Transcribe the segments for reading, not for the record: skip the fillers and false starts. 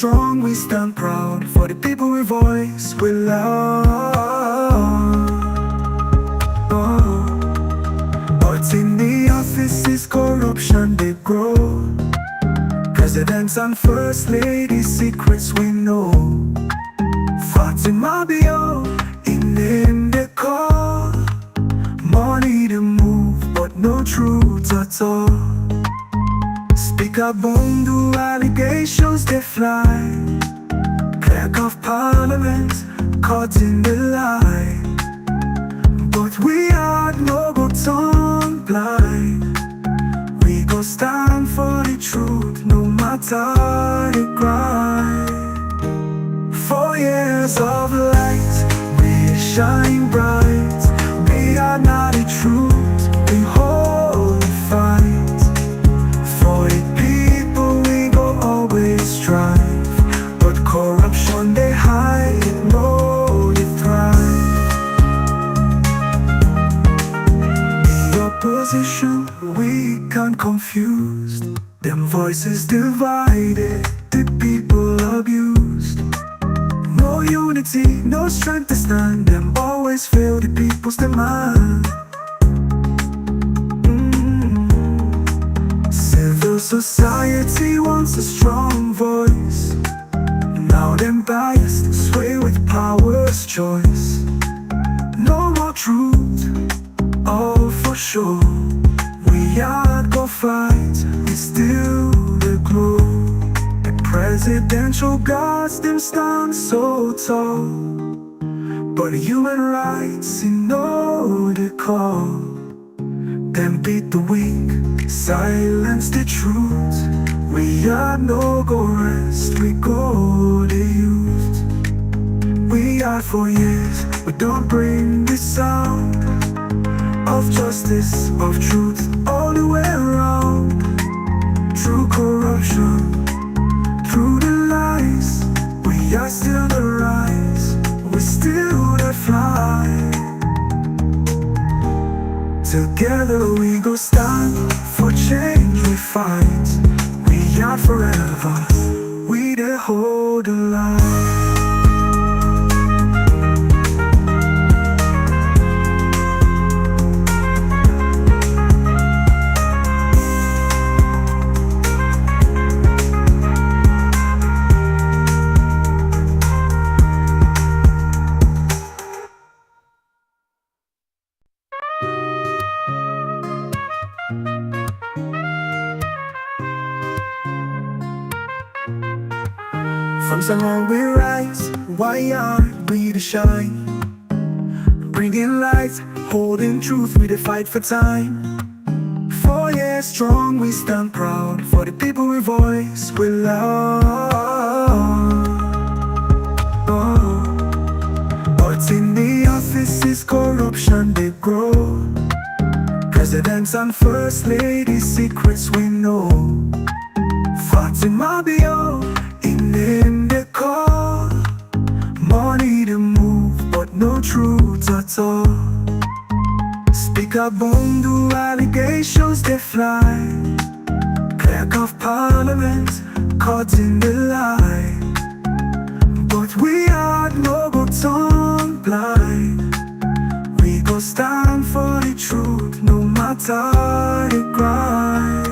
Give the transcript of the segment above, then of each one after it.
strong, we stand proud. For the people we voice, we love. But in the offices, corruption they grow. Presidents and first ladies, secrets we know. Fatima Bio, in name they call. Money to move, but no truth at all. Speaker Bundu, allegations they fly. Clerk of Parliament, caught in the lie. But we are no go turn blind. We go stand for the truth, no matter the grind. 4 years of light, we shine bright. We are not the truth, we hold the fight. For the people we go always strive. But corruption they hide, no they thrive. The opposition weak and confused. Them voices divided, the people abused. No unity, no strength to stand. Them always fail the people's demand. Civil society wants a strong voice. Now them biased, sway with power's choice. No more truth, all for sure. We are go fight, we still the glow. The presidential guards them stand so tall. But human rights, you know the call. Them beat the weak, silence the truth. We are no go rest, we go the youth. We are for years, we don't bring the sound of justice, of truth, all the way around. Through corruption, through the lies, we are still the rise, we still the fly. Together we go stand, for change we fight. We are forever, we the hold the line. From Salon we rise, why aren't we the shine? Bringing light, holding truth, we the fight for time. 4 years strong, we stand proud. For the people we voice, we love. But in the offices, corruption they grow. Presidents and first ladies, secrets we know. Fatima Bio, in name they call. Money to move, but no truth at all. Speaker Bundu, allegations they fly. Clerk of Parliament, caught in the lie. But we are no go turn blind. We go stand for the truth, no matter the grind.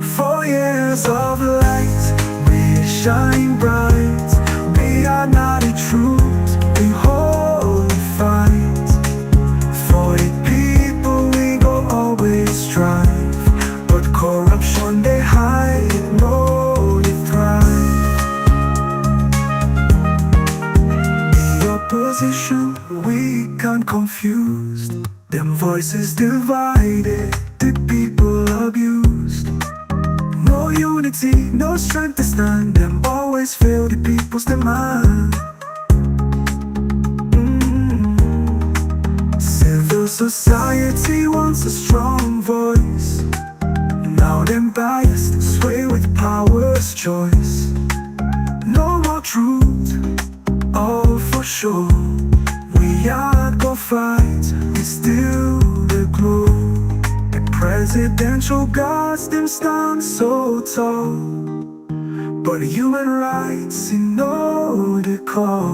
4 years of light, we shine bright. We are not the truth, we hold the fight. For the people we go always strive. But corruption they hide, no they thrive. The opposition weak and confused. Them voices divided, the people abused. No unity, no strength to stand. Them always fail the people's demand. Civil society wants a strong voice. Now them biased, sway with power's choice. No more truth, all for sure. We are go fight, we still the glow. The presidential guards them stand so tall. But human rights, you know they call.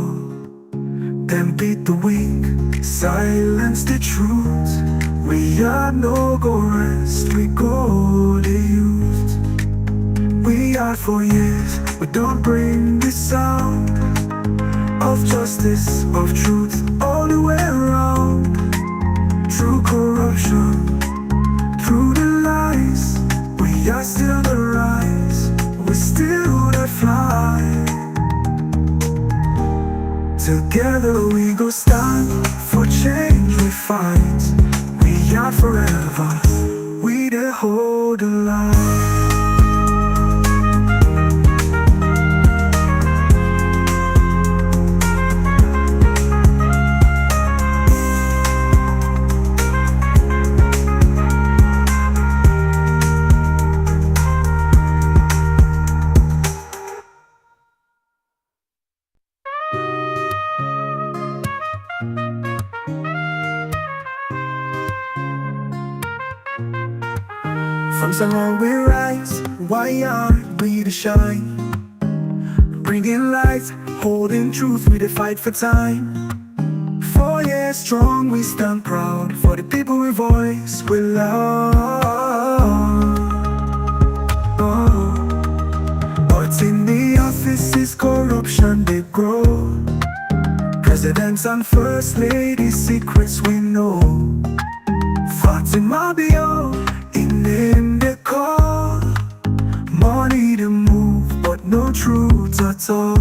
Them beat the weak, silence the truth. We are no go rest, we go the youth. We are for years, we don't bring the sound of justice, of truth, all the way around. Through corruption, through the lies, we are still the rise, we still the fly. Together we go stand, for change we fight. We are forever, we the hold the line. From someone we rise, why aren't we the shine? Bringing light, holding truth, we the fight for time. 4 years strong, we stand proud for the people we voice, we love. But in the offices, corruption they grow. Presidents and first ladies, secrets we know. Fatima Bio, in name they call. Money to move, but no truth at all.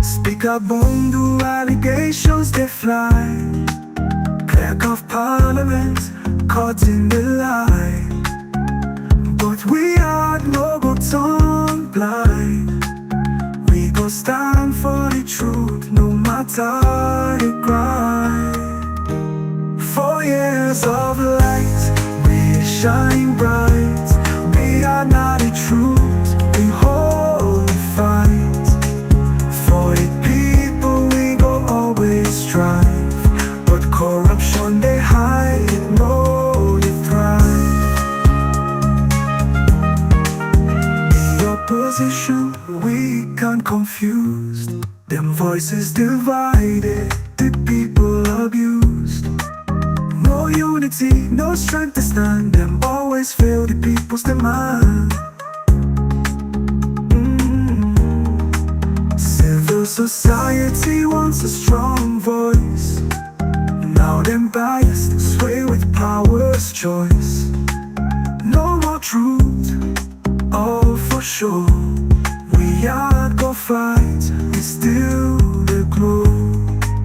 Speaker Bundu, allegations they fly. Clerk of Parliament, caught in the lie. But we are no go turn blind. We go stand for the truth, no matter the grind. 4 years of light, we shine bright. We are not the truth, we hold the fight. For the people we go always strive. But corruption they hide, no they thrive. The opposition weak and confused. Them voices divided, the people abused. No unity, no strength to stand. Them always fail the people's demand. Civil society wants a strong voice. Now them biased, sway with power's choice. No more truth, all for sure. We are go fight, we still the glow.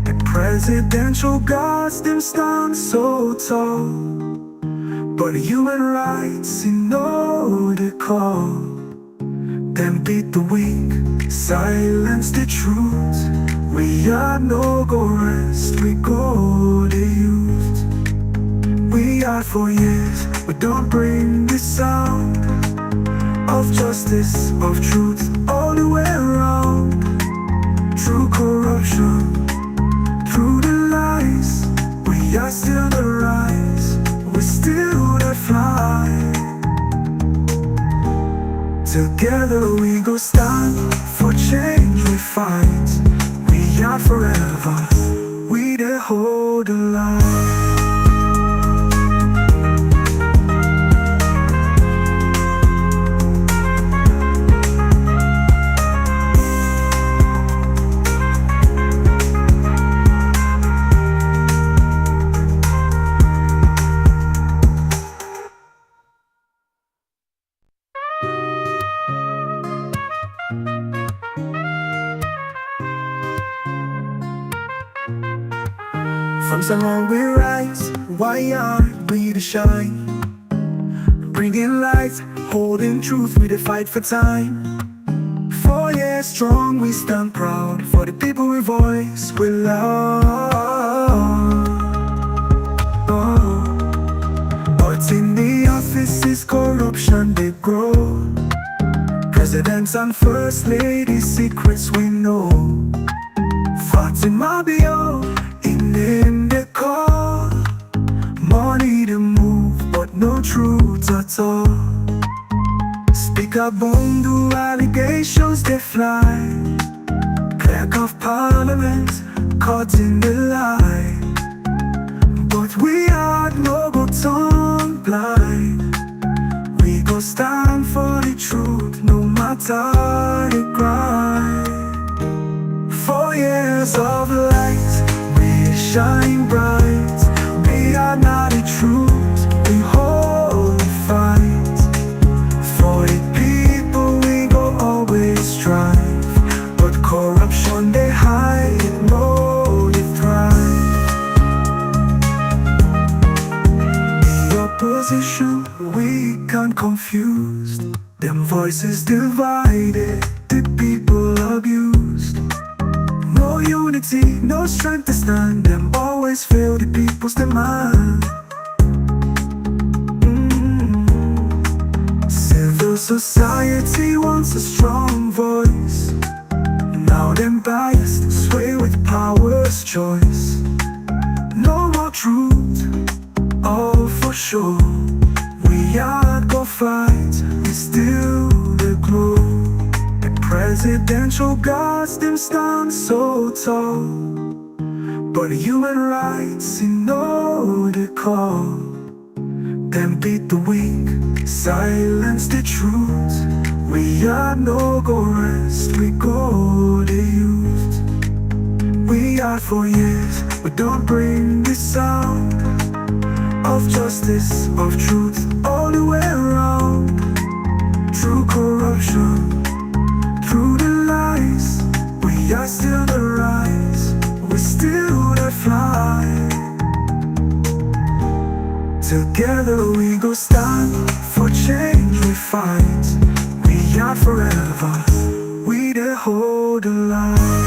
The presidential guards, them stand so tall. But human rights, you know they call. Them beat the weak, silence the truth. We are no go rest, we go the youth. We are for years, we don't bring the sound of justice, of truth, all the way around. Through corruption, through the lies, we are still the rise, we still the fly. Together we go stand, for change we fight. We are forever, we the hold the line. From someone we rise, why aren't we the shine? Bringing light, holding truth, we the fight for time. 4 years strong, we stand proud for the people we voice, we love. But in the offices, corruption they grow. Presidents and first ladies, secrets we know. Fatima Bio, in name they call. Money to move, but no truth at all. Speak Speak up on the allegations they fly. Clerk of parliament caught in the lie. But we are no go turn blind. We go stand for the truth no matter the grind. 4 years of light, we shine bright. We are not the truth, we hold the fight. For the people we go always strive. But corruption they hide, no they thrive. The opposition weak and confused. Them voices divided, the people abused. No unity, no strength to stand. Them always fail the people's demand. Civil society wants a strong voice. Now them biased, sway with power's choice. No more truth, all for sure. We are go fight, we still the glow. The presidential guards them stand so tall. But human rights, you know the call. Them beat the weak, silence the truth. We are no go rest, we go the youth. We are for years, we don't bring the sound of justice, of truth, all the way around. Through corruption, through the lies, we are still the rise, we still the fly. Together we go stand, for change we fight. We are forever, we the hold the line.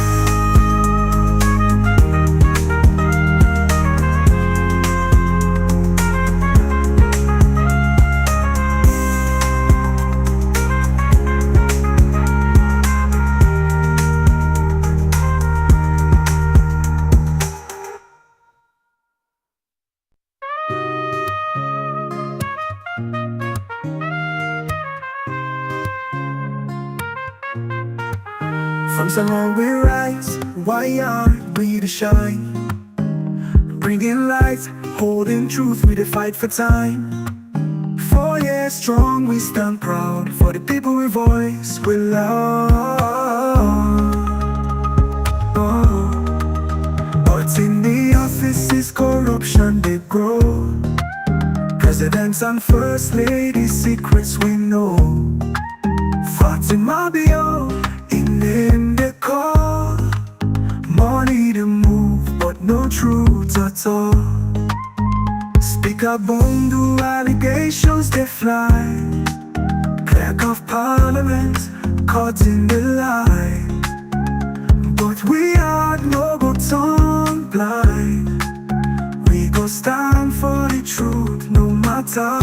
From Salon we rise, why aren't we to shine? Bringing light, holding truth, we the fight for time. 4 years strong, we stand proud. For the people we voice, we love. But in the offices, corruption they grow. Presidents and first ladies, secrets we know. Fatima Bio, in the call. Money to move, but no truth at all. Speak up on the allegations they fly. Clerk of parliament caught in the lie. But we are no go turn blind. We go stand for the truth no matter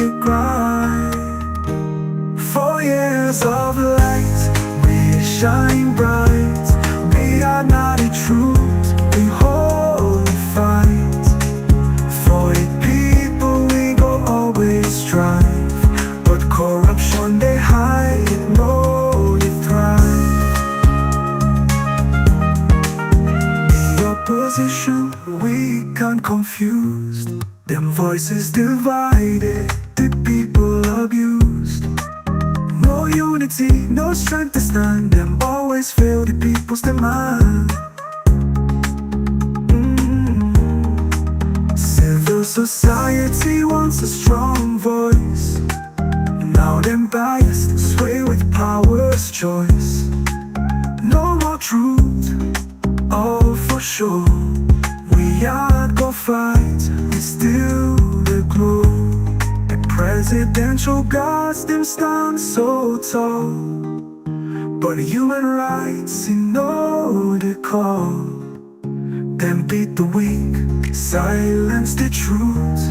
the grind. 4 years of light, shine bright. We are not the truth, we hold the fight. For the people we go always strive. But corruption they hide, no they thrive. The opposition weak and confused. Them voices divided, the people abused. No unity, no strength to stand. Them always fail the people's demand. Civil society wants a strong voice. Now them biased, sway with power's choice. No more truth, all for sure. We are go fight, we still the glow. Presidential guards them stand so tall. But human rights, you know the call. Them beat the weak, silence the truth.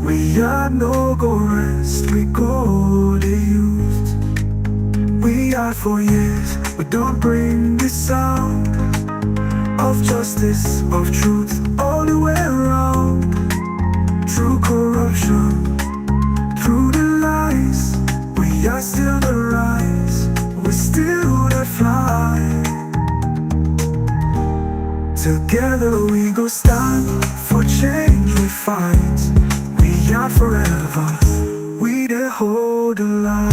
We are no go rest, we go the youth. We are for years, we don't bring the sound of justice, of truth, all the way around. Through corruption, through the lies, we are still the Together we go stand for change we fight. We are forever, we the hold the line.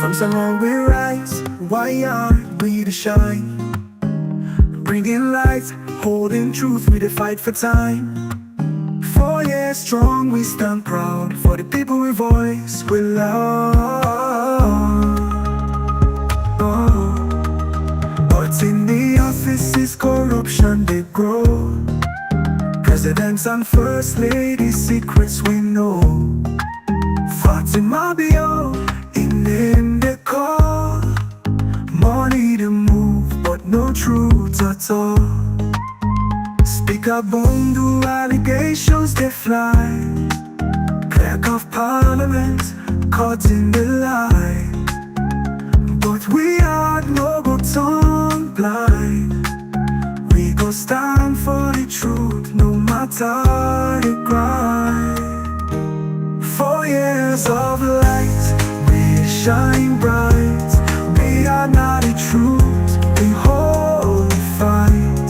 From someone we rise, why aren't we the shine? Bringing light, holding truth, we the fight for time. 4 years strong, we stand proud for the people we voice, we love. But in the offices, corruption they grow. Presidents and first ladies, secrets we know. Fatima Bio, in the call. Money to move, but no truth at all. Speaker Bundu, allegations they fly. Clerk of Parliament, caught in the lie. But we are no go tongue blind. We go stand for the truth, no matter the grind. 4 years of light, we shine bright. We are not the truth, we hold the fight.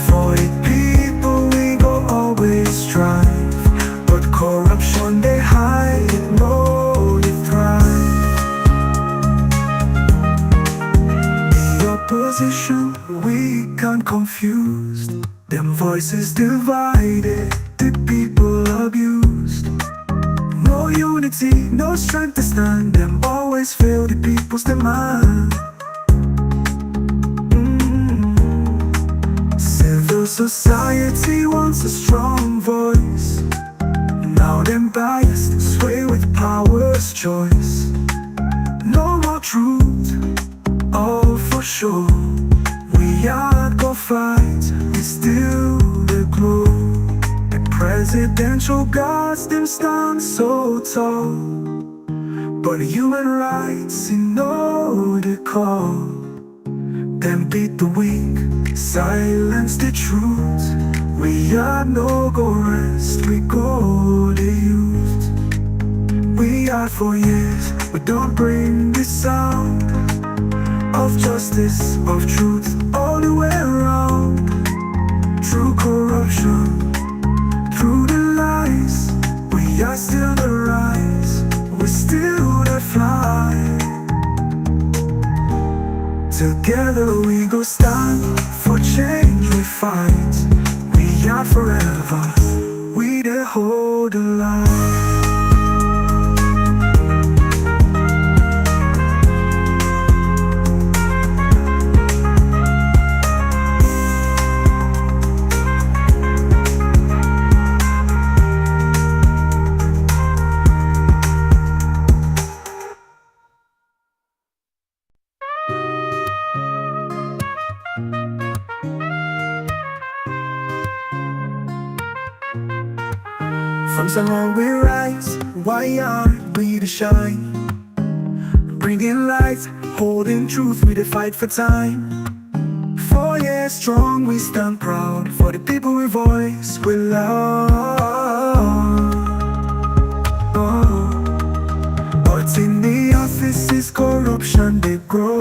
For the people we go always strive. But corruption they hide, it know they thrive. The opposition weak and confused. Them voices divided, the people abused. No unity, no strength to stand. Them always fail the people's demand. Civil society wants a strong voice. Now them biased, sway with power's choice. No more truth, all for sure. We are go fight, we still the glow. The presidential guards them stand so tall. But human rights, you know the call. Them beat the weak, silence the truth. We are no go rest, we go the youth. We are for years, we don't bring the sound of justice, of truth, all the way around. Through corruption, through the lies, we are still the rise, we still the fly. Together we go stand for change we fight. We are forever, we the hold the line. From someone we rise, why aren't we the shine? Bringing light, holding truth, we the fight for time. 4 years strong, we stand proud for the people we voice, we love. But in the offices, corruption they grow.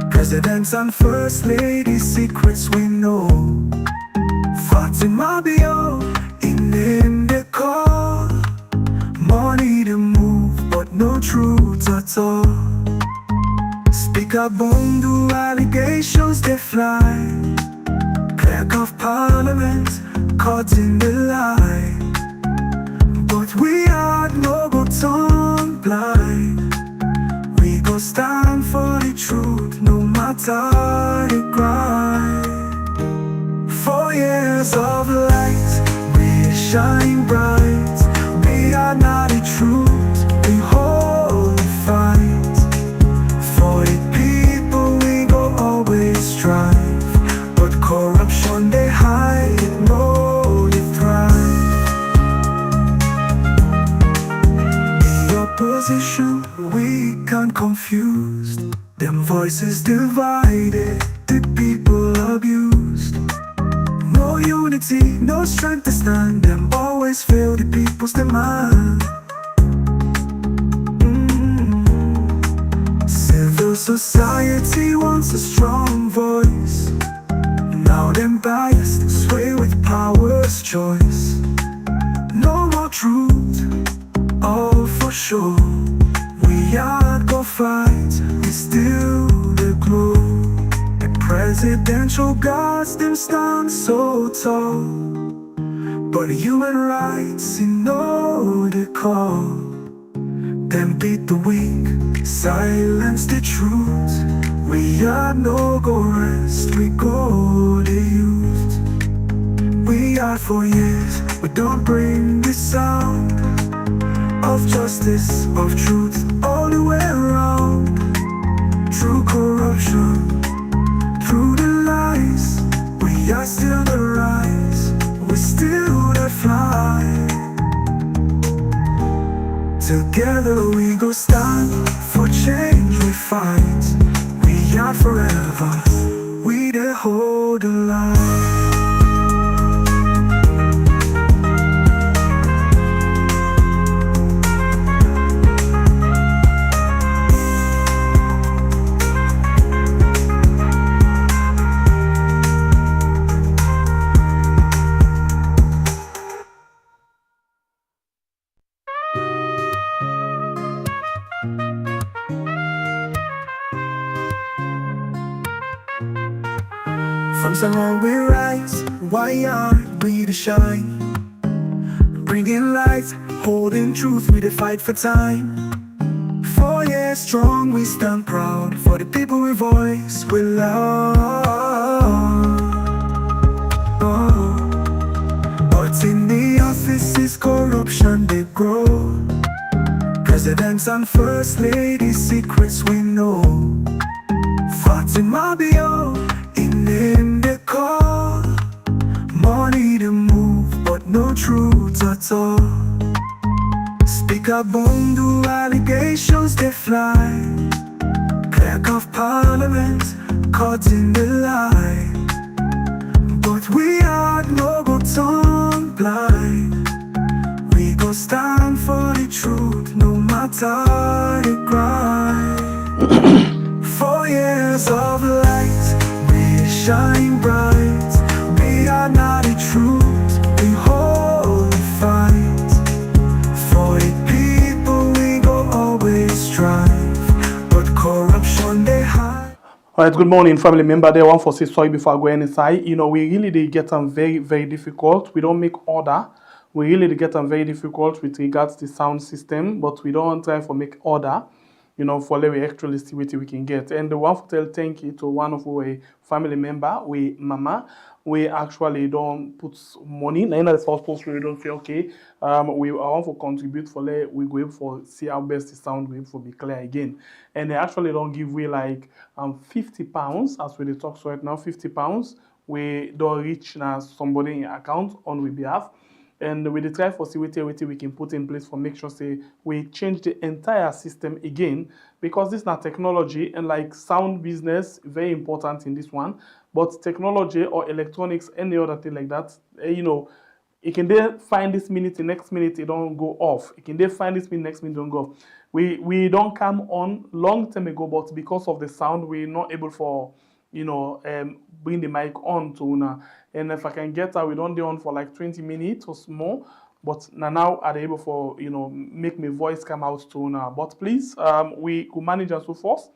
Presidents and first ladies, secrets we know. Fatima Bio, in the call. Money to move, but no truth at all. Speaker Bundu, allegations they fly. Clerk of Parliament, caught in the lie. But we are no go tongue blind. We go stand for the truth, no matter the grind. 4 years of light, shine bright. We are not the truth, we hold the fight. For the people we go always strive. But corruption they hide, Voices divided, the people abused. No unity, no strength to stand. Them always fail the people's demand. Civil society wants a strong voice. Now them biased, sway with power's choice. No more truth, all for sure. We are go fight, we still the glow. The presidential guards them stand so tall, but human rights in no the call. Them beat the weak, silence the truth. We are no go rest, we go the youth. We are for years, we don't bring the sound of justice, of truth, all the way around. Through corruption, through the lies, we are still the rise, we still the fly. Together we go stand, for change we fight. We are forever, we the hold the line. From Salon we rise, why aren't we the shine? Bringing light, holding truth, we the fight for time. 4 years strong, we stand proud. For the people we voice, we love. But in the offices, corruption they grow. Presidents and first ladies, secrets we know. Fatima Bio, in name they call. Money to move, but no truth at all. Speaker Bundu, allegations they fly. Clerk of Parliament, caught in the lie. But we are no go tongue blind. We go stand for the truth, no matter the grind. 4 years of light, we shine bright. We are not the truth, we hold the fight. For the people we go always strive, but corruption they hide. Alright, good morning, family member. There, one for say sorry before I go inside. You know, we really did get them very, very difficult. We don't make order. We really did get them very difficult with regards to the sound system, but we don't try for make order. You know, for let we actually see what we can get. And the one for tell thank you to one of our family member, we mama. We actually don't put money. Now in the first post we don't say okay. We want to contribute for let we go for see how best the sound will for be clear again. And they actually don't give we like £50 as we talk so right now. £50. We don't reach now somebody in account on we behalf. And we try for see what we can put in place for make sure say we change the entire system again, because this is not technology and like sound business very important in this one. But technology or electronics, any other thing like that, you know, it can then find this minute, the next minute it don't go off. It can then find this minute, next minute don't go off. We don't come on long time ago, but because of the sound, we're not able for bring the mic on to una. And if I can get that, we don't do on for like 20 minutes or more. But now are able for make my voice come out to una. But please, we could manage and so forth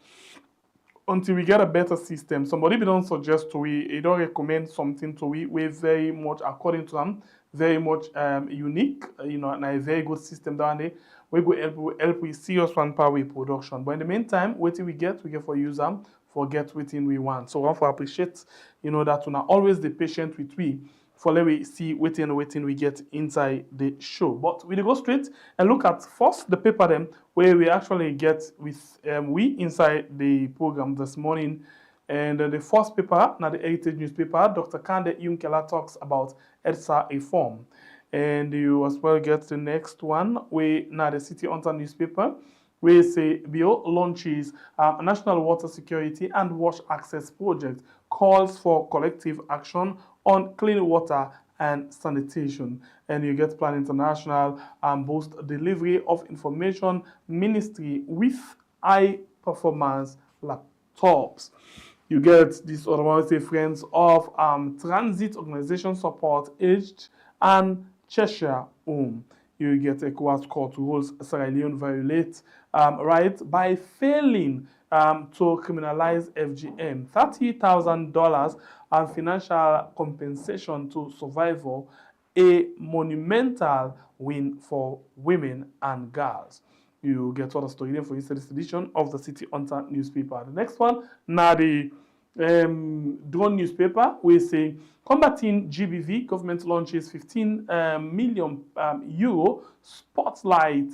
until we get a better system. Somebody we don't suggest to we don't recommend something to we very much according to them, very much unique, and a very good system down there. We go help with serious one power production. But in the meantime, what we get for user, forget within we want. So I want to appreciate, that we are always the patient with we for let we see waiting we get inside the show. But we go straight and look at first the paper them where we actually get with we inside the program this morning. And the first paper, now the Heritage newspaper, Dr. Kande Yunkela talks about EDSA reform. And you as well get the next one, we now the City Hunter newspaper. We say BO launches National Water Security and Wash Access Project, calls for collective action on clean water and sanitation. And you get Plan International boost delivery of information ministry with high performance laptops. You get this automatic friends of transit organization support aged and Cheshire home. You get Ecowas court rules Sierra Leone violate right by failing to criminalize FGM. $30,000 and financial compensation to survivor, a monumental win for women and girls. You get all the story there for yesterday's edition of the City Hunter newspaper. The next one, now the drone newspaper, we say combating GBV, government launches 15 million euro spotlight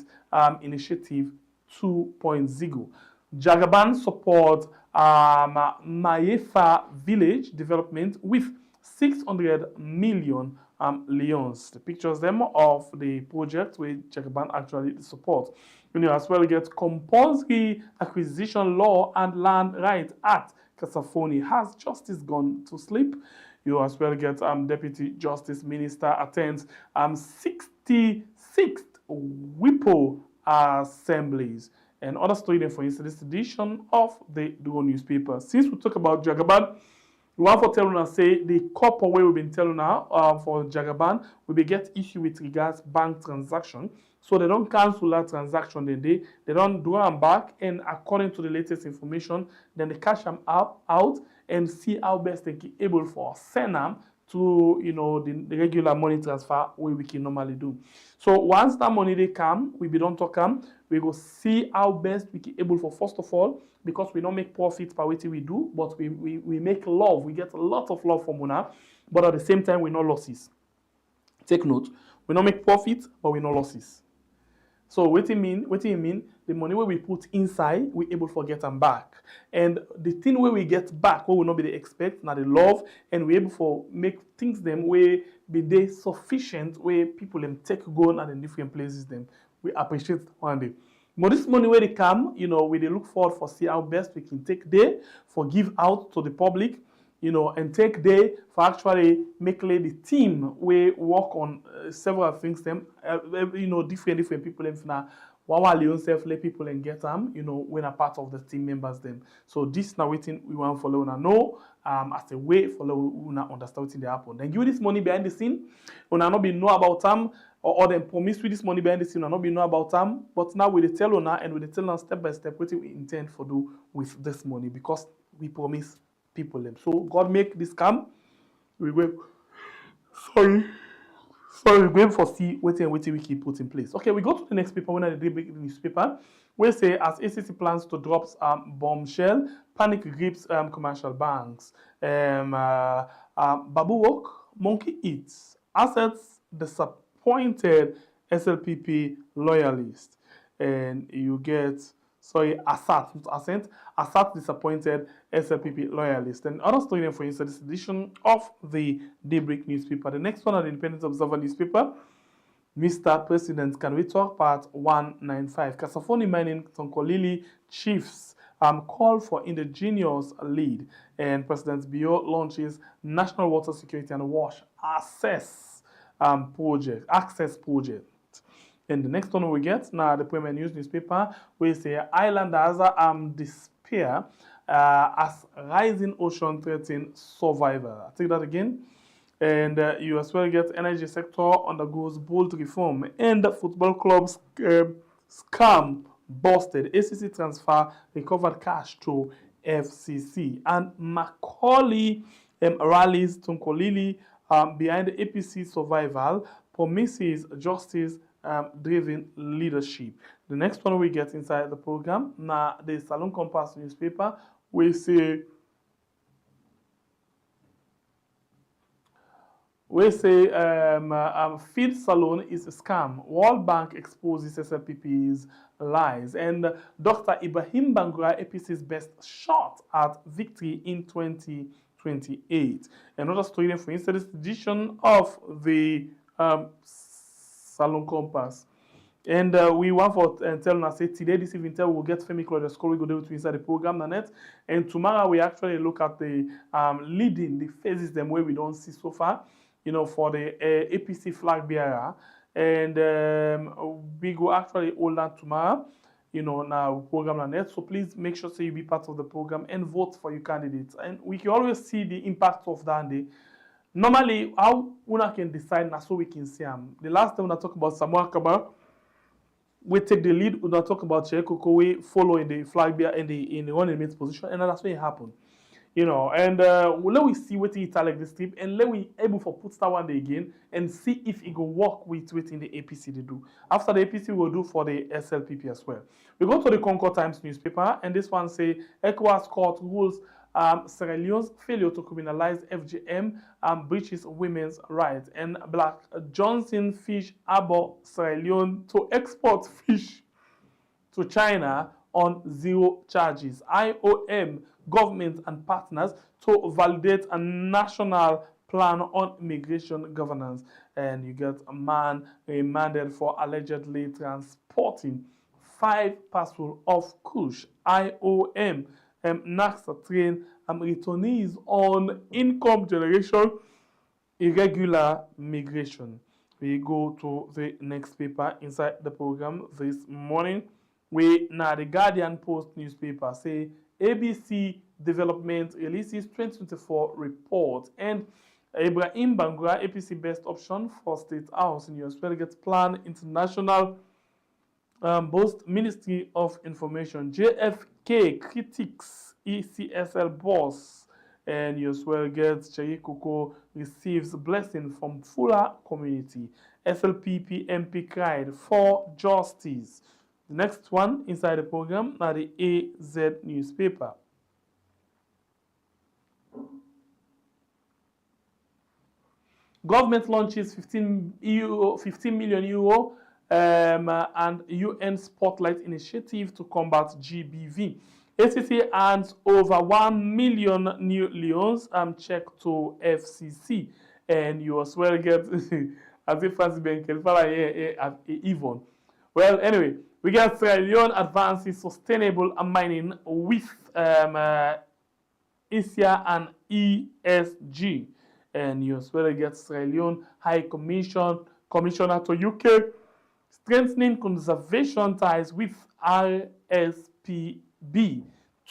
initiative 2.0. Jagaban support Maefa village development with 600 million leons. The pictures them of the project where Jagaban actually support. You as well get compulsory acquisition law and land right act. Kasafoni, has justice gone to sleep? You as well get Deputy Justice Minister attends 66th WIPO assemblies. And other story there for yesterday's edition of the Duo newspaper. Since we talk about Jagaban, we want for telling us say the couple way we've been telling now for Jagaban, we be get issue with regards bank transaction. So they don't cancel that transaction they don't do them back, and according to the latest information, then they cash them out and see how best they can able for send them to the regular money transfer way we can normally do. So once that money they come, we be don't talk them, we go see how best we can able for first of all, because we don't make profit by what we do, but we make love. We get a lot of love from Mona, but at the same time we no losses. Take note, we don't make profit, but we no losses. So what do you mean? The money where we put inside, we able to get them back. And the thing where we get back, what will not be the expect, now the love, and we able to make things them where be they sufficient, where people them take go and in different places them. We appreciate one day. But this money where they come, we they look forward for see how best we can take there for give out to the public, and take day for actually make the team we work on several things them, different people them now. While Leone self let people and get them, when a part of the team members them. So this now waiting we want follow una know as a way follow una understand what they happen. Then give this money behind the scene, una not be know about them or them promise with this money behind the scene, una not be know about them. But now we dey tell una and we dey tell them step by step what we intend for do with this money because we promise people them. So God make this come. We will we going for see what we keep put in place. Okay, we go to the next paper. When I did big newspaper, we say as ACC plans to drop bombshell, panic grips commercial banks. Babu walk, monkey eats. Assets disappointed SLPP loyalist, and you get. Assat disappointed SLPP loyalist. And other story for instance, this edition of the Daybreak newspaper. The next one, the Independent Observer newspaper. Mr. President, can we talk part 195? Kasafoni Mining Tonkolili chiefs call for indigenous lead, and President Bio launches National Water Security and Wash Access project. And the next one we get now the Premier News newspaper, we say islanders despair as rising ocean threaten survival. I take that again. And you as well get energy sector undergoes bold reform, and the football clubs scam busted. ACC transfer recovered cash to FCC, and Macaulay rallies Tunkolili behind the APC survival, promises justice driven leadership. The next one we get inside the program, now the Salon Compass newspaper, we say feed salon is a scam. World Bank exposes SLPP's lies, and Dr. Ibrahim Bangura APC's best shot at victory in 2028. Another story for instance, edition of the Salon Compass. And we want for tell us say today this evening we'll get Femi Claudia School we go do to inside the program net. And tomorrow we actually look at the leading the phases them where we don't see so far, you know, for the APC flag bearer. And we go actually hold that tomorrow, you know, now program net. So please make sure you be part of the program and vote for your candidates. And we can always see the impact of that day. Normally, how una can decide now so we can see them. The last time we talk about Samoa Kaba, we take the lead. We talk about Chekoko, we follow in the flag bearer in the running mate's position, and that's what it happened. You know, and let we see what it like this trip, and let we able for put that one day again and see if it go work with within the APC they do. After the APC, we will do for the SLPP as well. We go to the Concord Times newspaper, and this one say Ecowas court rules Sierra Leone's failure to criminalize FGM breaches women's rights, and Black Johnson Fish Harbor Sierra Leone to export fish to China on zero charges. IOM, government and partners to validate a national plan on immigration governance. And you get a man remanded for allegedly transporting 5 parcels of kush. IOM next train returnees on income generation irregular migration. We go to the next paper inside the program this morning. We now the Guardian Post newspaper say ABC Development releases 2024 report, and Ibrahim Bangura APC best option for State House in US gets plan international boast Ministry of Information. JFK critics ECSL boss, and you as well get Cherry Coco receives blessing from Fuller community. SLPP MP cried for justice. The next one inside the program are the AZ newspaper. Government launches 15 million euro and UN Spotlight initiative to combat GBV. ACC hands over 1 million new Leones check to FCC, and you as well get as if Francis Benkel Yvonne. Well, anyway, we get Sierra Leone advances sustainable mining with ISIA and ESG, and you as well get Sierra Leone High Commissioner to UK strengthening conservation ties with RSPB.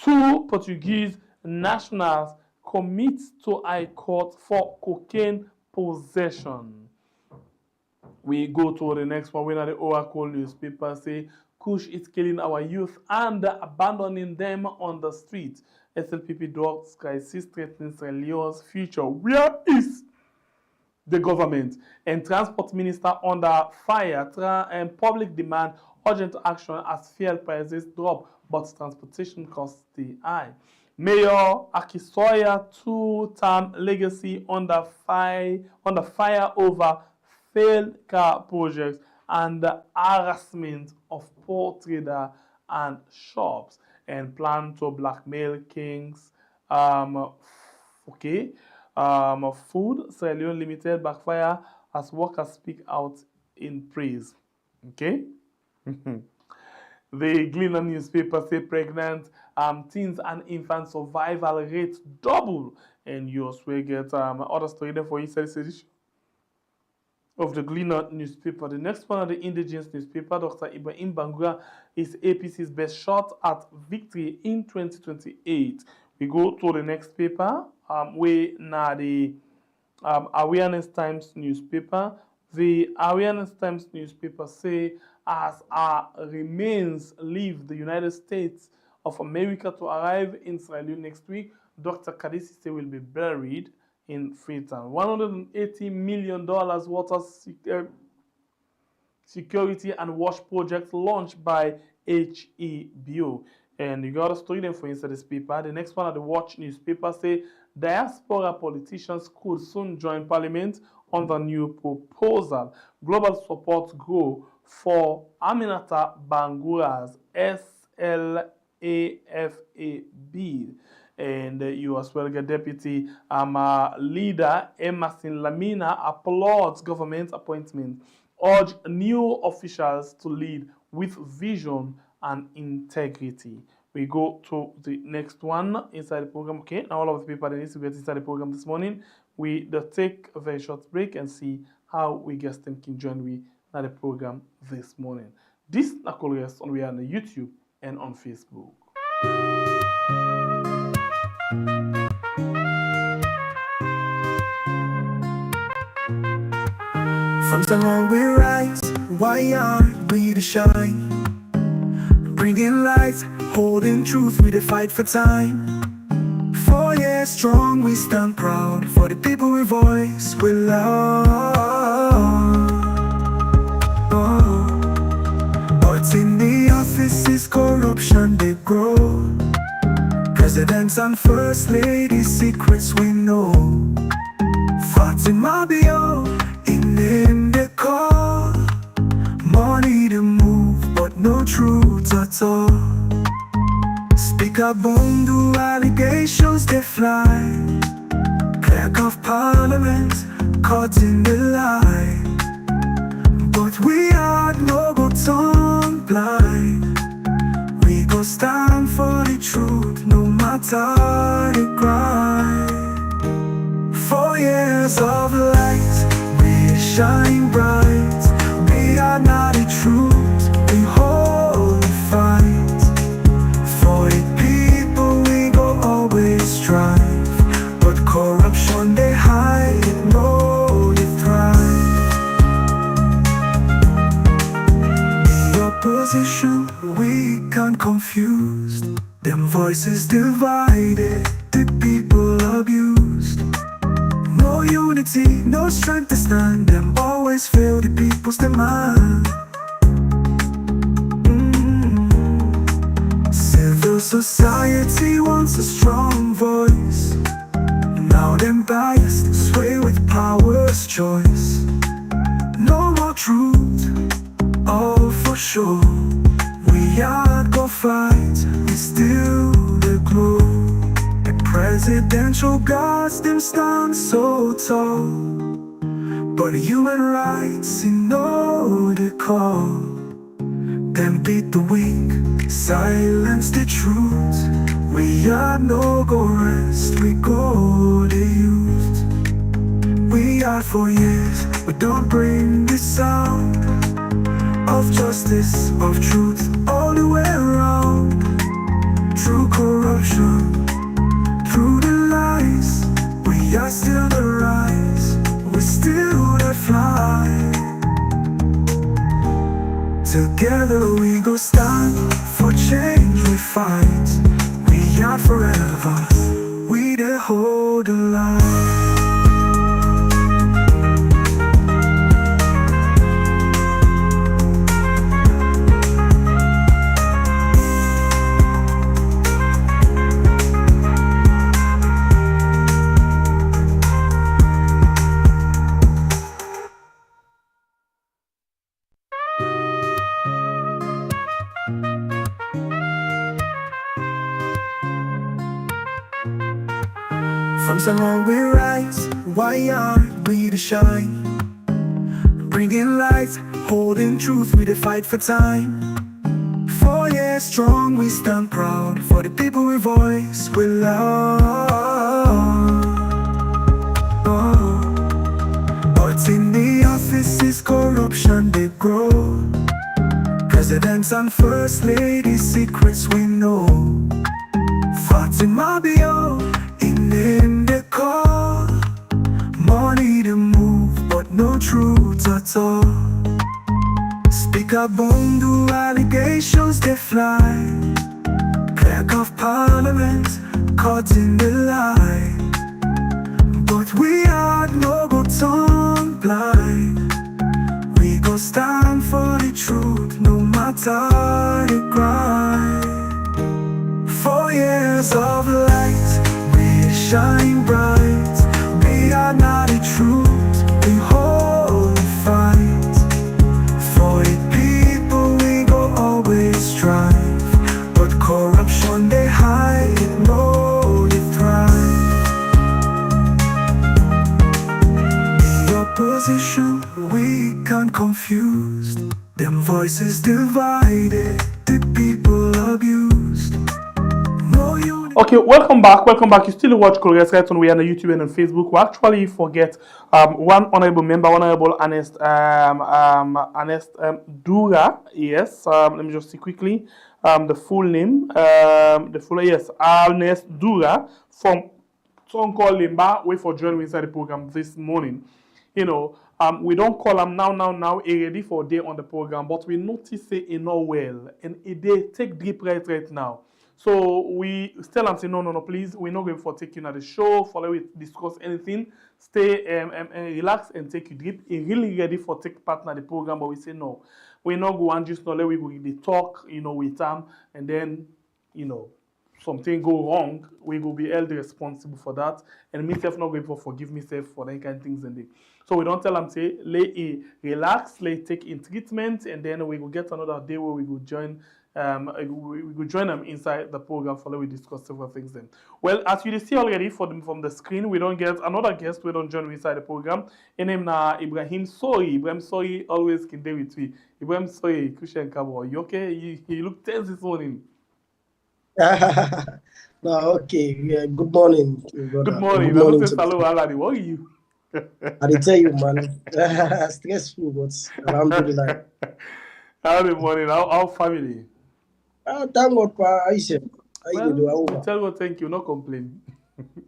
2 Portuguese nationals commit to High Court for cocaine possession. We go to the next one. We know the Oracle newspaper say Kush is killing our youth and abandoning them on the street. SLPP drugs crisis threatens Sierra Leone's future. Where is the government? And transport minister under fire and public demand urgent action as fuel prices drop, but transportation costs stay high. Mayor Akisoya 2-term legacy under fire over failed car projects and the harassment of poor trader and shops, and plan to blackmail kings. Food Sierra Leone Limited backfire as workers speak out in praise. Okay. The Gleaner newspaper say pregnant teens and infant survival rate double, and you also get other story there for inside this edition of the Gleaner newspaper. The next one of the Indigenous newspaper, Dr. Ibrahim Bangura is APC's best shot at victory in 2028. We go to the next paper, we now the Awareness Times newspaper. The Awareness Times newspaper say as our remains leave the United States of America to arrive in Sierra Leone next week, Dr. Kadisi will be buried in Freetown. $180 million water security and wash project launched by HEBO. And you got a story there for inside this paper. The next one at the Watch newspaper say diaspora politicians could soon join parliament on the new proposal. Global support grow for Aminata Bangura's SLAFA bill. And you as well get Deputy leader Emerson Lamina applauds government appointment. urge new officials to lead with vision and integrity. We go to the next one inside the program. Okay, now all of the people that need to get inside the program this morning, we take a very short break and see how we guest them can join we at the program this morning. This is Nakoles on we are on YouTube and on Facebook. From the long we rise, why aren't we to shine? Bringing light, holding truth, we fight for time. 4 years strong, we stand proud for the people we voice, we love. But in the offices, corruption they grow. Presidents and first ladies, secrets we know. Fatima Bio, in the call. Money to move, but no truth at all. Speaker Bundu, allegations they fly. Clerk of Parliament, caught in the lie. But we are no go turn blind. We go stand for the truth, no matter the grind. 4 years of light, we shine bright. We are not the truth, we hold the fight. For the people we go always strive. But corruption they hide, no they thrive. The opposition weak and confused. Them voices divided, the people abused. No unity, no strength to stand. Them always fail the people's demand. Civil society wants a strong voice. Now them biased, sway with power's choice. No more truth, all for sure. We are go fight, we still the glow. The presidential guards them stand so tall. But human rights, you know the call. Them beat the weak, silence the truth. We are no go rest, we go the youth. We are for years, but don't bring the sound of justice, of truth, all the way around. Through corruption, through the lies, we are still the rise, we still the fly. Together we go stand, for change we fight. We are forever, we the hold the line. From so long we rise, why aren't we to shine? Bringing light, holding truth, we fight for time. 4 years strong, we stand proud for the people we voice, we love. But in the offices, corruption they grow. Presidents and first ladies, secrets we know. Fatima Bio, in the call. Money to move, but no truth at all. Speaker Bundu, allegations they fly. Clerk of Parliament, caught in the lie. But we are no go turn blind. We go stand for the truth, no matter the grind. 4 years of light, shine bright. We are not the truth, we hold the fight. For the people we go always strive. But corruption they hide, no they thrive. The opposition, weak and confused. Them voices divided, the people abused. No unity. Okay, welcome back. Welcome back. You still watch Colores right on. We are on YouTube and on Facebook. We actually forget one honorable member, Honorable Ernest Dura. Yes. Let me just see quickly. The full name. Yes, Ernest Dura from Tonko Limba. Wait for joining me inside the program this morning. You know, we don't call them now, ready for a day on the program, but we notice it know well, and they take deep right now. So we tell them, say, no, please, we're not going for taking at the show, follow it, discuss anything, stay relax and take you deep. It's really ready for take part in the program, but we say no. We're not going just not let we go talk, with them, and then, something go wrong, we will be held responsible for that. And myself not going for forgive myself for that kind of things and they. So we don't tell them say relax, take in treatment, and then we will get another day where we will join. We will join them inside the program for we discuss several things then. Well, as you see already from the screen, we don't get another guest. We don't join inside the program. His name na Ibrahim Sori. Ibrahim Sori always can do with me. Ibrahim Sori, Christian Cabo. You okay? You look tense this morning. No, okay. Yeah, good morning, brother. Good morning. Good morning to hello, Aladi. What are you? I did tell you, man. Stressful, but alhamdulillah. How the morning? How family? Thank God for Aisha. How you do? We tell God thank you, no complain.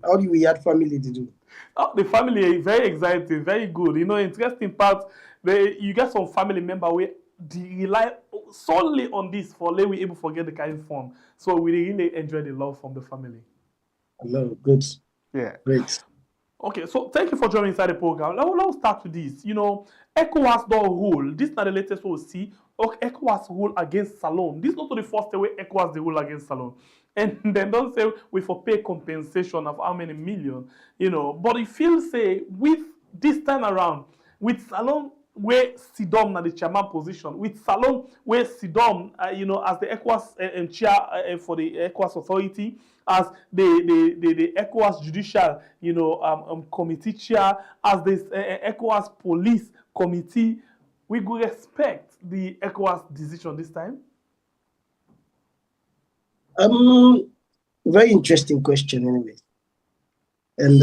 How do we have family to do? Oh, the family is very exciting, very good. Interesting part. You get some family member where they rely solely on this for let we able to forget the kind of fun. So we really enjoy the love from the family. Hello, good. Yeah. Great. Okay, so thank you for joining inside the program. Let's start with this. ECOWAS don't rule. This is not the latest we'll see. ECOWAS rule against Salon. This is not the first way ECOWAS they rule against Salon. And then don't say we for pay compensation of how many million, But if you say with this time around, with Salon where Sidom na the chairman position, with Salon where Sidom, as the ECOWAS chair for the ECOWAS authority, as the ECOWAS judicial, committee chair, as the ECOWAS police committee, we go respect the ECOWAS decision this time? Very interesting question anyway. And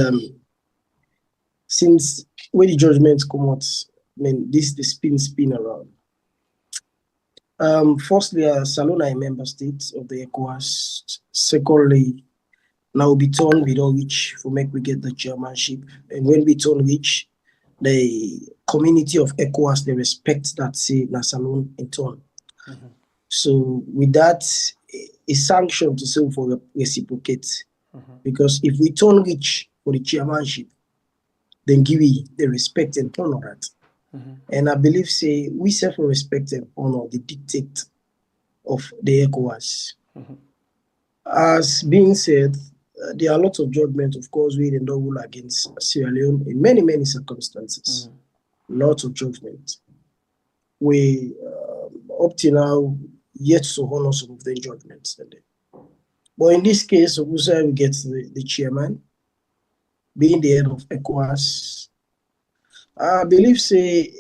since when the judgments come out, this the spin around. Firstly, Salon are a member state of the ECOWAS. Secondly, now we turn we don't reach for make we get the chairmanship. And when we turn reach, the community of ECOWAS, they respect that say na Salon in turn. Mm-hmm. So with that, a sanction to say for reciprocate. Mm-hmm. Because if we turn reach for the chairmanship, then give the respect and honor that. Mm-hmm. And I believe say we self-respect and honor the dictate of the ECOWAS. Mm-hmm. As being said, there are lots of judgment, of course, we don't rule against Sierra Leone in many circumstances. Mm-hmm. Lots of judgment. We up to now yet to honor some of the judgments. But in this case, we get the chairman being the head of ECOWAS. I believe say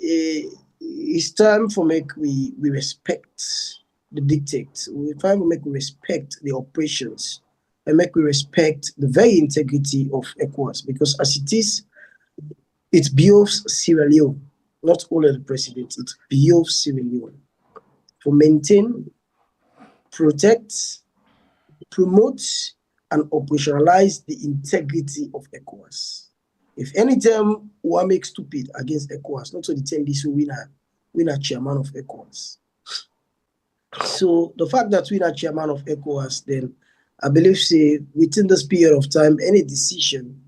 it's time for make we respect the dictate. It's time to make we respect the operations and make we respect the very integrity of ECOWAS, because as it is, it behoves Sierra Leone, not only the president, it behoves Sierra Leone to maintain, protect, promote, and operationalize the integrity of ECOWAS. If any time one makes stupid against ECOWAS, not so the time this will win a chairman of ECOWAS. So the fact that we are chairman of ECOWAS, then I believe say within this period of time, any decision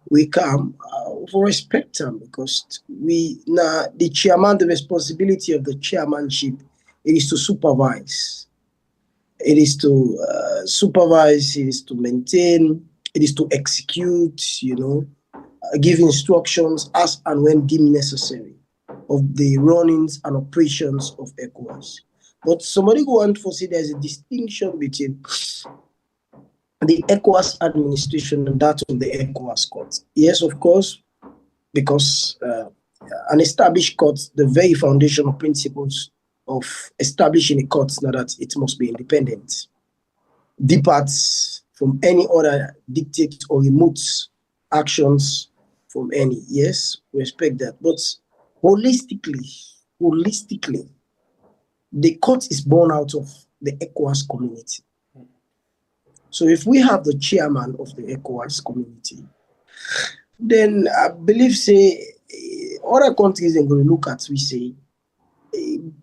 we come for respect them, because the chairman, the responsibility of the chairmanship, it is to supervise. It is to supervise, it is to maintain, it is to execute, give instructions as and when deemed necessary of the runnings and operations of ECOWAS. But somebody go on to say there's a distinction between the ECOWAS administration and that of the ECOWAS court. Yes, of course, because an established court, the very foundational principles of establishing a court now that it must be independent, departs from any other dictate or remote actions from any. Yes, respect that. But holistically, the court is born out of the ECOWAS community. So if we have the chairman of the ECOWAS community, then I believe, say, other countries are going to look at, we say,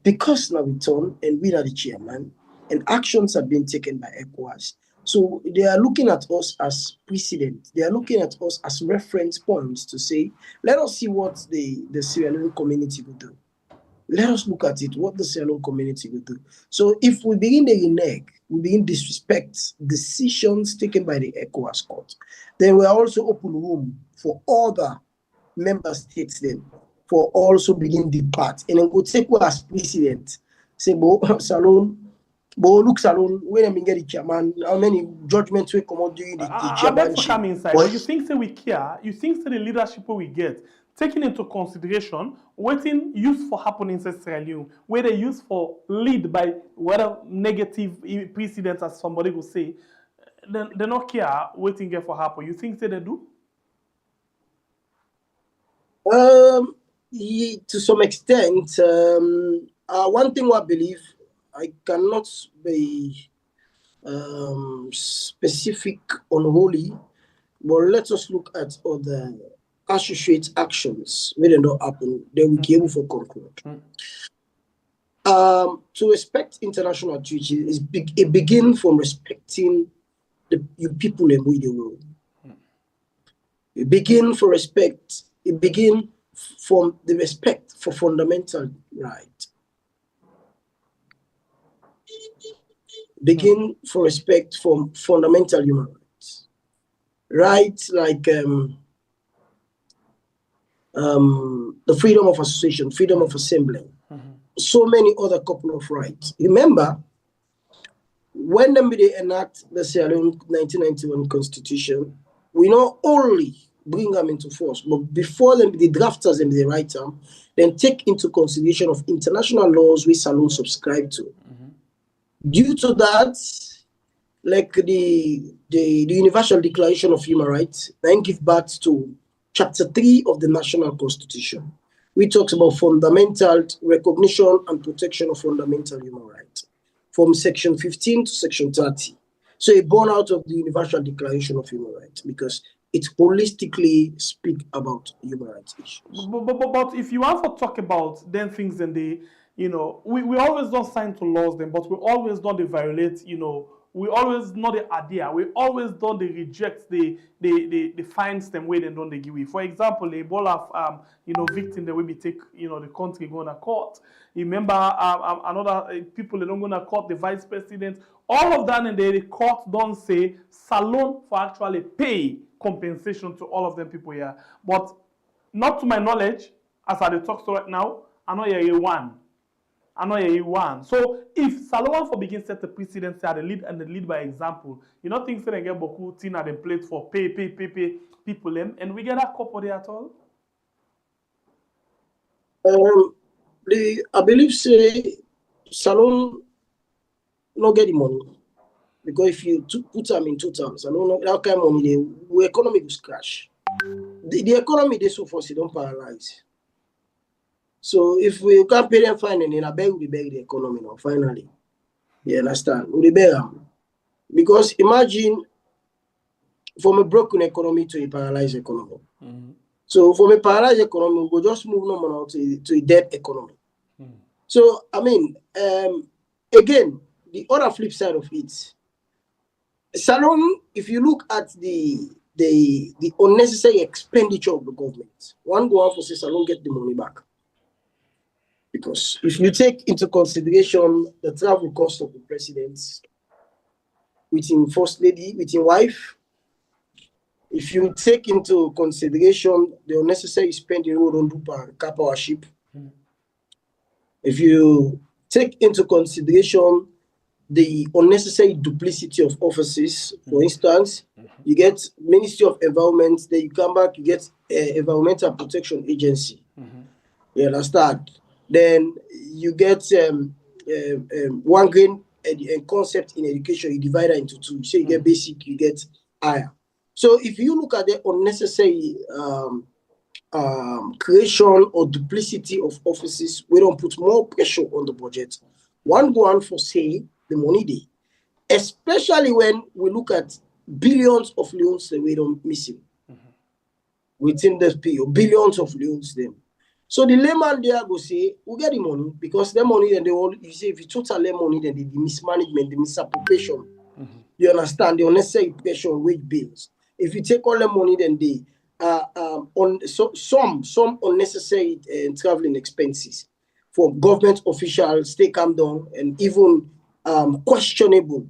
because now we turn and we are the chairman, and actions have been taken by ECOWAS. So they are looking at us as precedent. They are looking at us as reference points to say, let us see what the Sierra Leone community will do. Let us look at it, what the Sierra Leone community will do. So if we begin to renege, we begin to disrespect decisions taken by the ECOWAS court, then we are also open room for other member states then for also begin depart. And then go take what as precedent. Say, bo Salon, bo look Salon, when I get the chairman, how many judgments will come out during the chairmanship? Come inside. But you think say we care, you think say the leadership we get, taking into consideration waiting used for happening in Sierra Leone, where they use for lead by whether negative precedents as somebody will say, then they not care waiting here for happen. You think say they do? To some extent, one thing I believe, I cannot be specific on wholly, but let us look at other associate actions when they don't happen, then we be able to conclude. To respect international treaties is it begin from respecting the people and we the world. It begin for respect. It begin from the respect for fundamental right. Begin for respect for fundamental human rights. Rights like the freedom of association, freedom of assembly, so many other couple of rights. Remember, when they enact the Sierra Leone 1991 Constitution, we not only bring them into force, but before them, the drafters and the writer, then take into consideration of international laws we Salon subscribe to. Due to that, like the Universal Declaration of Human Rights, then give birth to Chapter 3 of the National Constitution, which talks about fundamental recognition and protection of fundamental human rights, from Section 15 to Section 30. So it born out of the Universal Declaration of Human Rights because it holistically speak about human rights issues. But if you want to talk about then things and they, we always don't sign to laws then, but we always don't they violate, we always not the idea. We always don't they reject the fines them way they don't they give. For example, the Ebola victim that will be take the country going to court. Remember another people they don't go to court, the vice president, all of that, and the court don't say Salon for actually pay compensation to all of them people here. But not to my knowledge, as I talk to right now, I know you're one. So if Salon for begin set the precedent, say the lead by example, things they get beaucoup thing at the plate for pay people them, and we get a couple there at all. I believe say Salon not get the money. Because if you put them in 2 terms, I don't know that kind of money, the economy will crash. The economy, they so force, don't paralyze. So if we can't pay them fine, then I beg we beg the economy now, finally. You understand? We beg them. Because imagine from a broken economy to a paralyzed economy. So from a paralyzed economy, we'll just move now to a dead economy. So, I mean, again, the other flip side of it, Salon, if you look at the unnecessary expenditure of the government, one go out for say Salon get the money back. Because if you take into consideration the travel cost of the president, with his first lady, with his wife, if you take into consideration the unnecessary spending on car powership, if you take into consideration the unnecessary duplicity of offices, for instance, you get Ministry of Environment, then you come back, you get Environmental Protection Agency. You understand? Then you get one grain concept in education, you divide it into two. So you get basic, you get higher. So if you look at the unnecessary creation or duplicity of offices, we don't put more pressure on the budget. One go on for say the money day, especially when we look at billions of loans that we don't missing within the period, billions of loans them. So the layman there go say, we get the money because the money then they all you say if you total the money, then the mismanagement, the misappropriation. You understand the unnecessary pressure on wage bills. If you take all the money, then the some unnecessary traveling expenses for government officials, they come down, and even questionable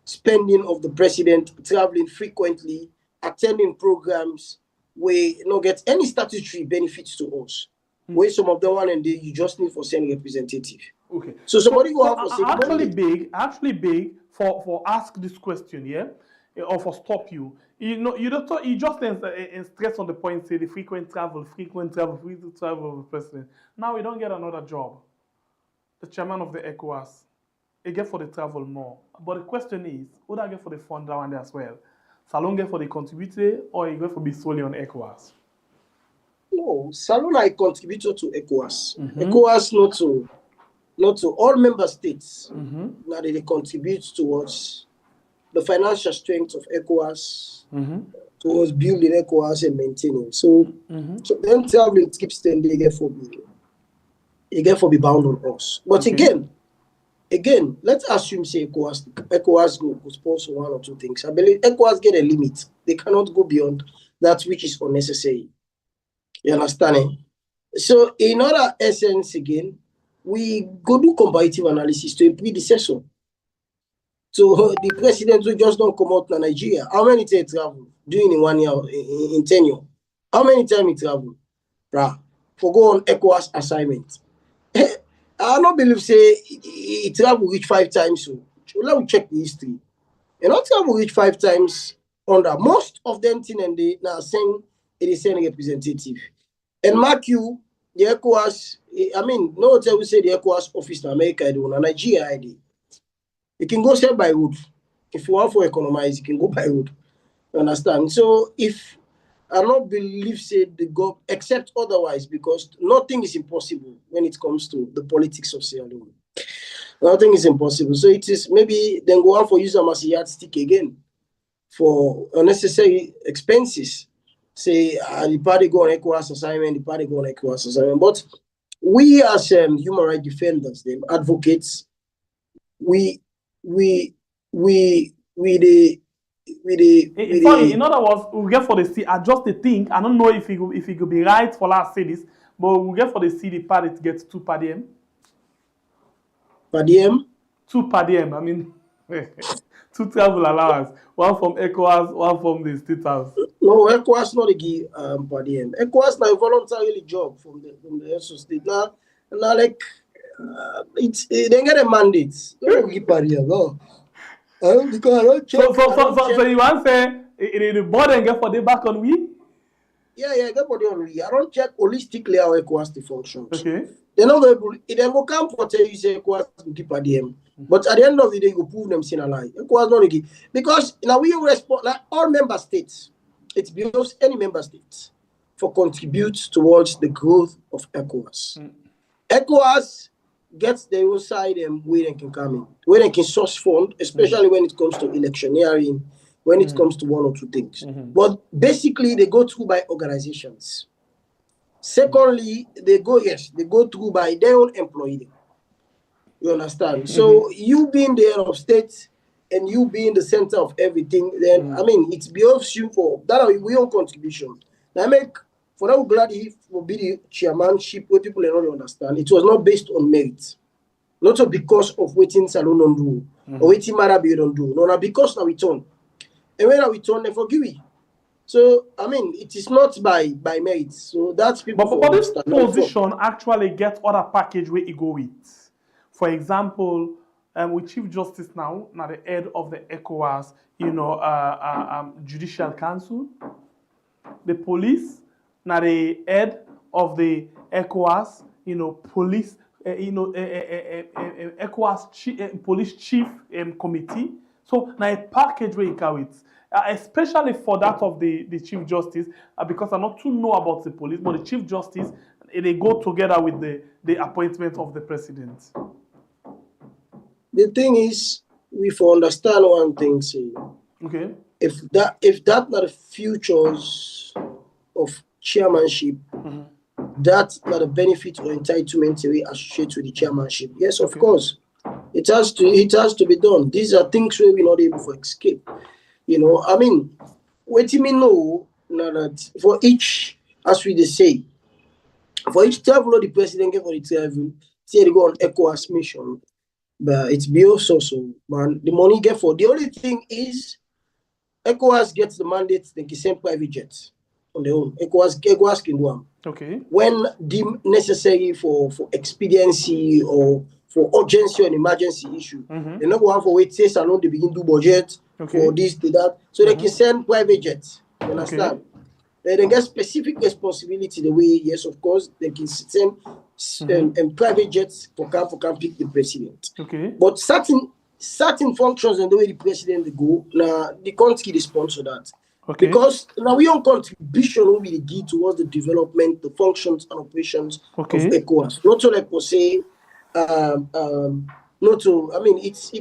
spending of the president, traveling frequently, attending programs where you don't get any statutory benefits to us. Where some of them one and they you just need for sending representative. Okay. So somebody go So out for say the money. actually beg for ask this question, yeah, or for stop you. You know, you don't talk, you just stress on the point, say the frequent travel of the president. Now we don't get another job. The chairman of the Ecowas, he get for the travel more. But the question is, who that get for the fund that one there as well? Salon get for the contributor or he get for be solely on Ecowas? No, Salon I contributor to ECOWAS. ECOWAS not to all member states. Now they contribute towards the financial strength of ECOWAS, towards building ECOWAS and maintaining. So then traveling keeps them they get for be bound on us. But again, let's assume say ECOWAS go sponsor one or two things. I believe ECOWAS get a limit. They cannot go beyond that which is unnecessary. You understand? So in other essence again, we go do comparative analysis to a predecessor. So the president will just don't come out to Nigeria. How many times he travel? Doing in 1 year, in 10 years? How many times he travel? For go on ECOWAS assignment. I don't believe say he travel reach 5 times. So let me check the history. You know, travel reach 5 times under most of them thing and they now saying it is sending representative. And mark you, the ECOWAS, I mean, no tell we say the ECOWAS office in America I do, Nigeria ID. You can go sell by road. If you want for economize, you can go by road. You understand? So if I don't believe say the go except otherwise, because nothing is impossible when it comes to the politics of Sierra Leone. Nothing is impossible. So it is maybe then go on for use them as a yardstick again for unnecessary expenses. Say the party go on ECOWAS assignment, the party go on ECOWAS assignment. But we as human rights defenders, them advocates, we the In other words, we get for the C. I just think I don't know if it could be right for us to say this, but we get for the C the party to get 2 per diem. Per diem? 2 per diem. I mean, 2 travel allowance. One from ECOWAS, one from the State House. No, ECOWAS not a give per diem. ECOWAS now a voluntary job from the ESO state. Now like they get a mandate. They don't give per diem. No. Because I don't check. So you want to say the board and get for the back on we? Yeah, get for the on we. I don't check holistically how ECOWAS the functions. Okay. They're not able. They will come for tell you say ECOWAS will give per diem. But at the end of the day, you prove them sin a lie. ECOWAS not give because now we respond like all member states. It behoves any member state for contribute towards the growth of ECOWAS. ECOWAS gets their own side and where they can come in, where they can source fund, especially when it comes to electioneering, when it comes to 1 or 2 things. But basically, they go through by organizations. Secondly, they go through by their own employee. You understand? So you being the head of state and you being the center of everything, then I mean it behoves you for that we own contribution. Now I make for that glad he will be the chairmanship where people don't understand. It was not based on merit, not because of waiting Salon don't do or waiting Marabi don't do. No, because now we turn. And when we turn, they forgive me. So I mean it is not by merit. So that's people. But this position actually get other package where it go with. For example, with Chief Justice now the head of the ECOWAS, Judicial Council, the police, now the head of the ECOWAS, police, ECOWAS police chief committee. So now a package where you carry it, especially for that of the chief justice, because I not too know about the police, but the chief justice they go together with the appointment of the president. The thing is, we for understand one thing, say. Okay. If that not the futures of chairmanship, that's not the benefit or entitlement we associate with the chairmanship. Yes, of course, it has to be done. These are things where we're not able to escape. I mean, what do you know now that for each, as we say, for each travel the president get for the travel, say they go on ECOWAS mission, but it's also so man. The money get for the only thing is ECOWAS gets the mandate, they can send private jets on their own. ECOWAS can do them. Okay. When deemed necessary for expediency or for urgency or an emergency issue, they not go on for wait, say salon, they begin do budget for this, to that. So they can send private jets. You understand? They get specific responsibility the way, yes, of course, they can send private jets for can pick the president. Okay. But certain functions and the way the president go, now the country they sponsor that. Okay. Because now we own contribution will be the key towards the development, the functions and operations of ECOWAS. Not to like per se, not to. I mean, it's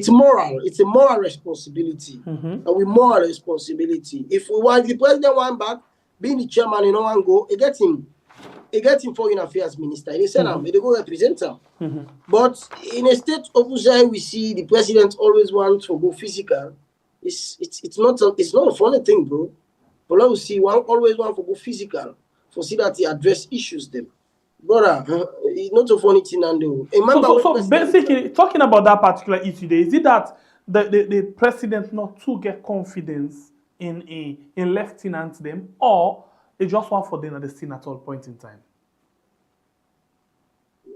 moral. It's a moral responsibility, and we moral responsibility. If the president want back, being the chairman, you know, one go, he get him foreign affairs minister. They send him, they go represent him. But in a state of Uzai, we see the president always wants to go physical. It's not a funny thing, bro. But now we see one always want to go physical for see that he address issues them. Brother, it's not a funny thing and do. So basically, talking about that particular issue, there is it that the president not to get confidence in lieutenant them, or they just want for them at the scene at all point in time?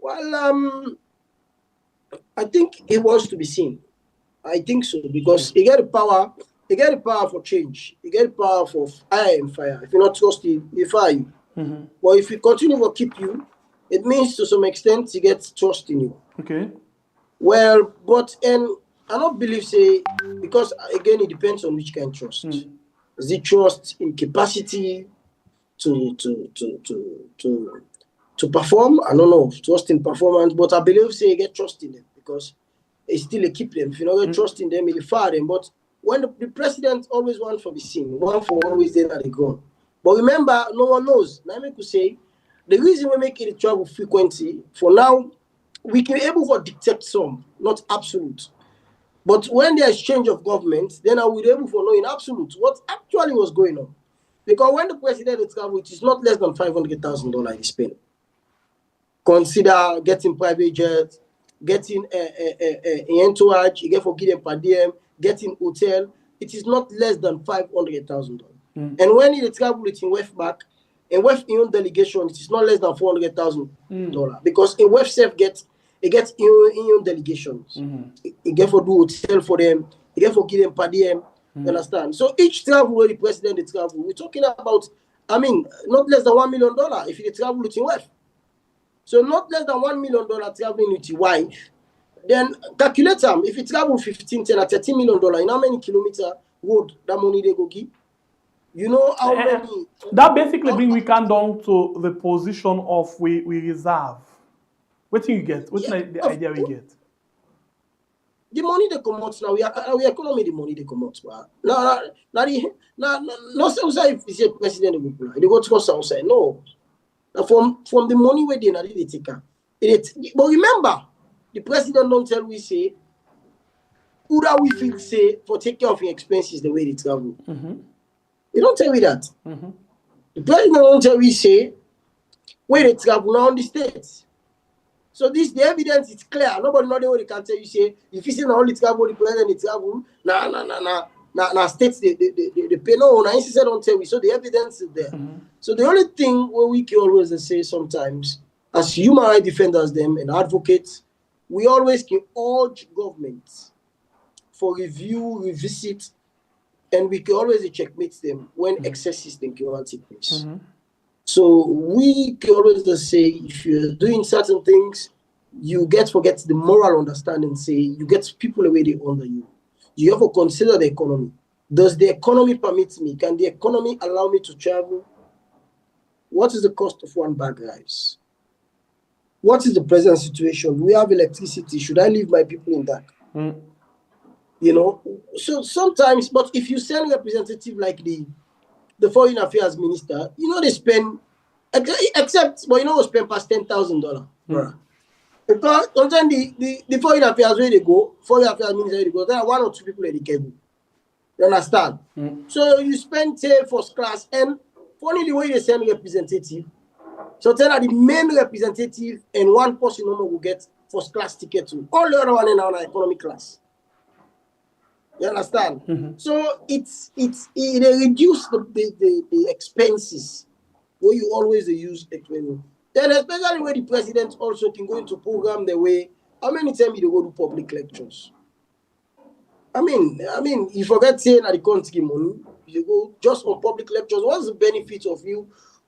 Well, I think it wants to be seen. I think so, because he get the power. He get the power for change. He get the power for fire and fire. If you're not trusted, he fire you. But if he continue to keep you, it means to some extent he gets trust in you. Okay. Well, but I don't believe say, because again it depends on which kind of trust. Is it trust in capacity to perform? I don't know, trust in performance, but I believe say you get trust in them because it's still a keep them. If you don't get trust in them, it'll fire them. But when the president always wants for the scene, one for always there at the ground. But remember, no one knows. Now I could say the reason we make it travel frequency, for now, we can be able to detect some, not absolute. But when there's change of government, then I will be able to know in absolute what actually was going on. Because when the president travel, it is not less than $500,000 he spent. Consider getting private jets, getting an entourage, you get for getting per diem, getting hotel. It is not less than $500,000. And when he travel it in West back, in West Union delegation, it is not less than $400,000 because in West Safe gets Union delegations. He get for do hotel for them. He get for give them per diem. You understand? So each travel where the president they travel, we're talking about. I mean, not less than $1 million if he travel with his wife. So not less than $1 million traveling with your wife. Then calculate them. If you travel 15, 10, or $13 million, in how many kilometer road that money they go give? You know how many? That basically brings we can down to the position of we reserve. What do you get? What's the idea we get? The money they come out now, we economy the money they come out. No, say if the president they go trust outside. No, from the money where they take her. But remember, the president don't tell we say who that we feel say for take care of your expenses the way they travel. They don't tell me that. The president don't tell me say where they travel now on the states. So the evidence is clear. Nobody know the way they can tell you say if you see not only travel the president they travel nah states they pay no. Now instead don't tell me. So the evidence is there. So the only thing where we can always say sometimes as human rights defenders them and advocates, we always can urge governments for review, revisit. And we can always checkmate them when excesses then can take place. So we can always just say, if you're doing certain things, you forget the moral understanding. Say you get people away they under you. You have to consider the economy. Does the economy permit me? Can the economy allow me to travel? What is the cost of one bag rice? What is the present situation? We have electricity. Should I leave my people in that? You know, so sometimes, but if you send representative like the foreign affairs minister, you know, they spend, except, but you know, spend past $10,000. Because sometimes the foreign affairs where they go, foreign affairs minister where they go, there are 1 or 2 people at the cable. You understand? So you spend, say, first class, and funny the way they send representative. So tell the main representative and one person will get first class ticket too. All the other one in our economic class. You understand? So it reduce the expenses where you always use equipment. Then especially where the president also can go into program the way. How many times you go to public lectures? I mean, you forget saying at the country money, you go just on public lectures. What's the benefit of you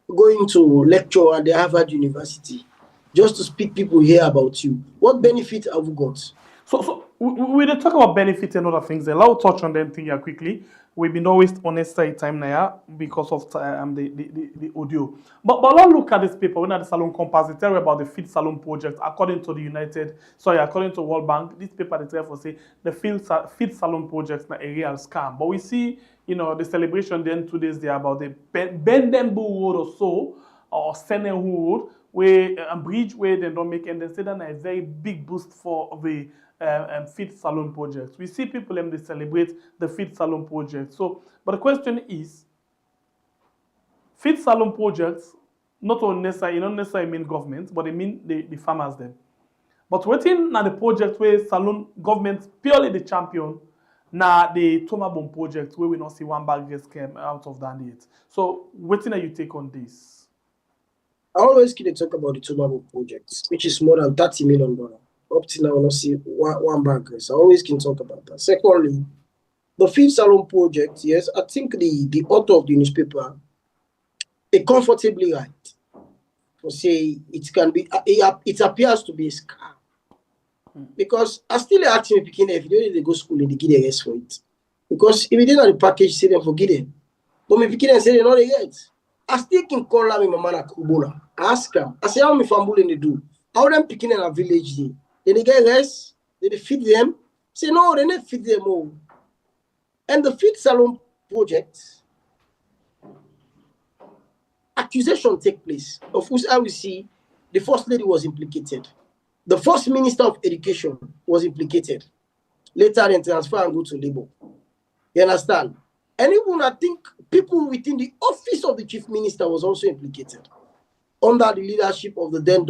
going to lecture at the Harvard University just to speak people hear about you? What benefit have you got? So we did talk about benefits and other things. I'll touch on them thing here quickly. We've been always unnecessary time now because of the audio. But let's look at this paper. When the Salon Compass, they tell about the Feed Salon project. According to World Bank, this paper they tell for say the Feed Salon project is a real scam. But we see, you know, the celebration then 2 days there about the Bendembu Road or so, or Senehu Road, where a bridge where they don't make, and they say that a very big boost for the Feed Salon project. We see people they celebrate the Feed Salon project. So, but the question is, Feed Salon projects not necessarily mean government, but they mean the farmers then. But waiting now the project where Salon government purely the champion, now the Tomabon project where we not see one bag risk came out of that yet. So, waiting that you take on this. I always keep talk about the Tomabon project, which is more than $30 million. Up till now, I don't see one bag risk. I always can talk about that. Secondly, the Feed Salon project, yes, I think the author of the newspaper, it comfortably right. For say it can be, it appears to be a scam. Because I still ask me picking if you don't need to go school, they give the rest for it. Because if you didn't have the package, say them forget it. But me picking and say they not get. I still can call her my man at Kubola. Ask her. I say how me family they do. How them picking in a village day. Then they get rest, then they feed them. Say no, they don't feed them all. And the Feed Salon project, accusation take place, of which I will see the first lady was implicated. The first minister of education was implicated. Later then transfer and go to labor. You understand? And even I think people within the office of the chief minister was also implicated. Under the leadership of the then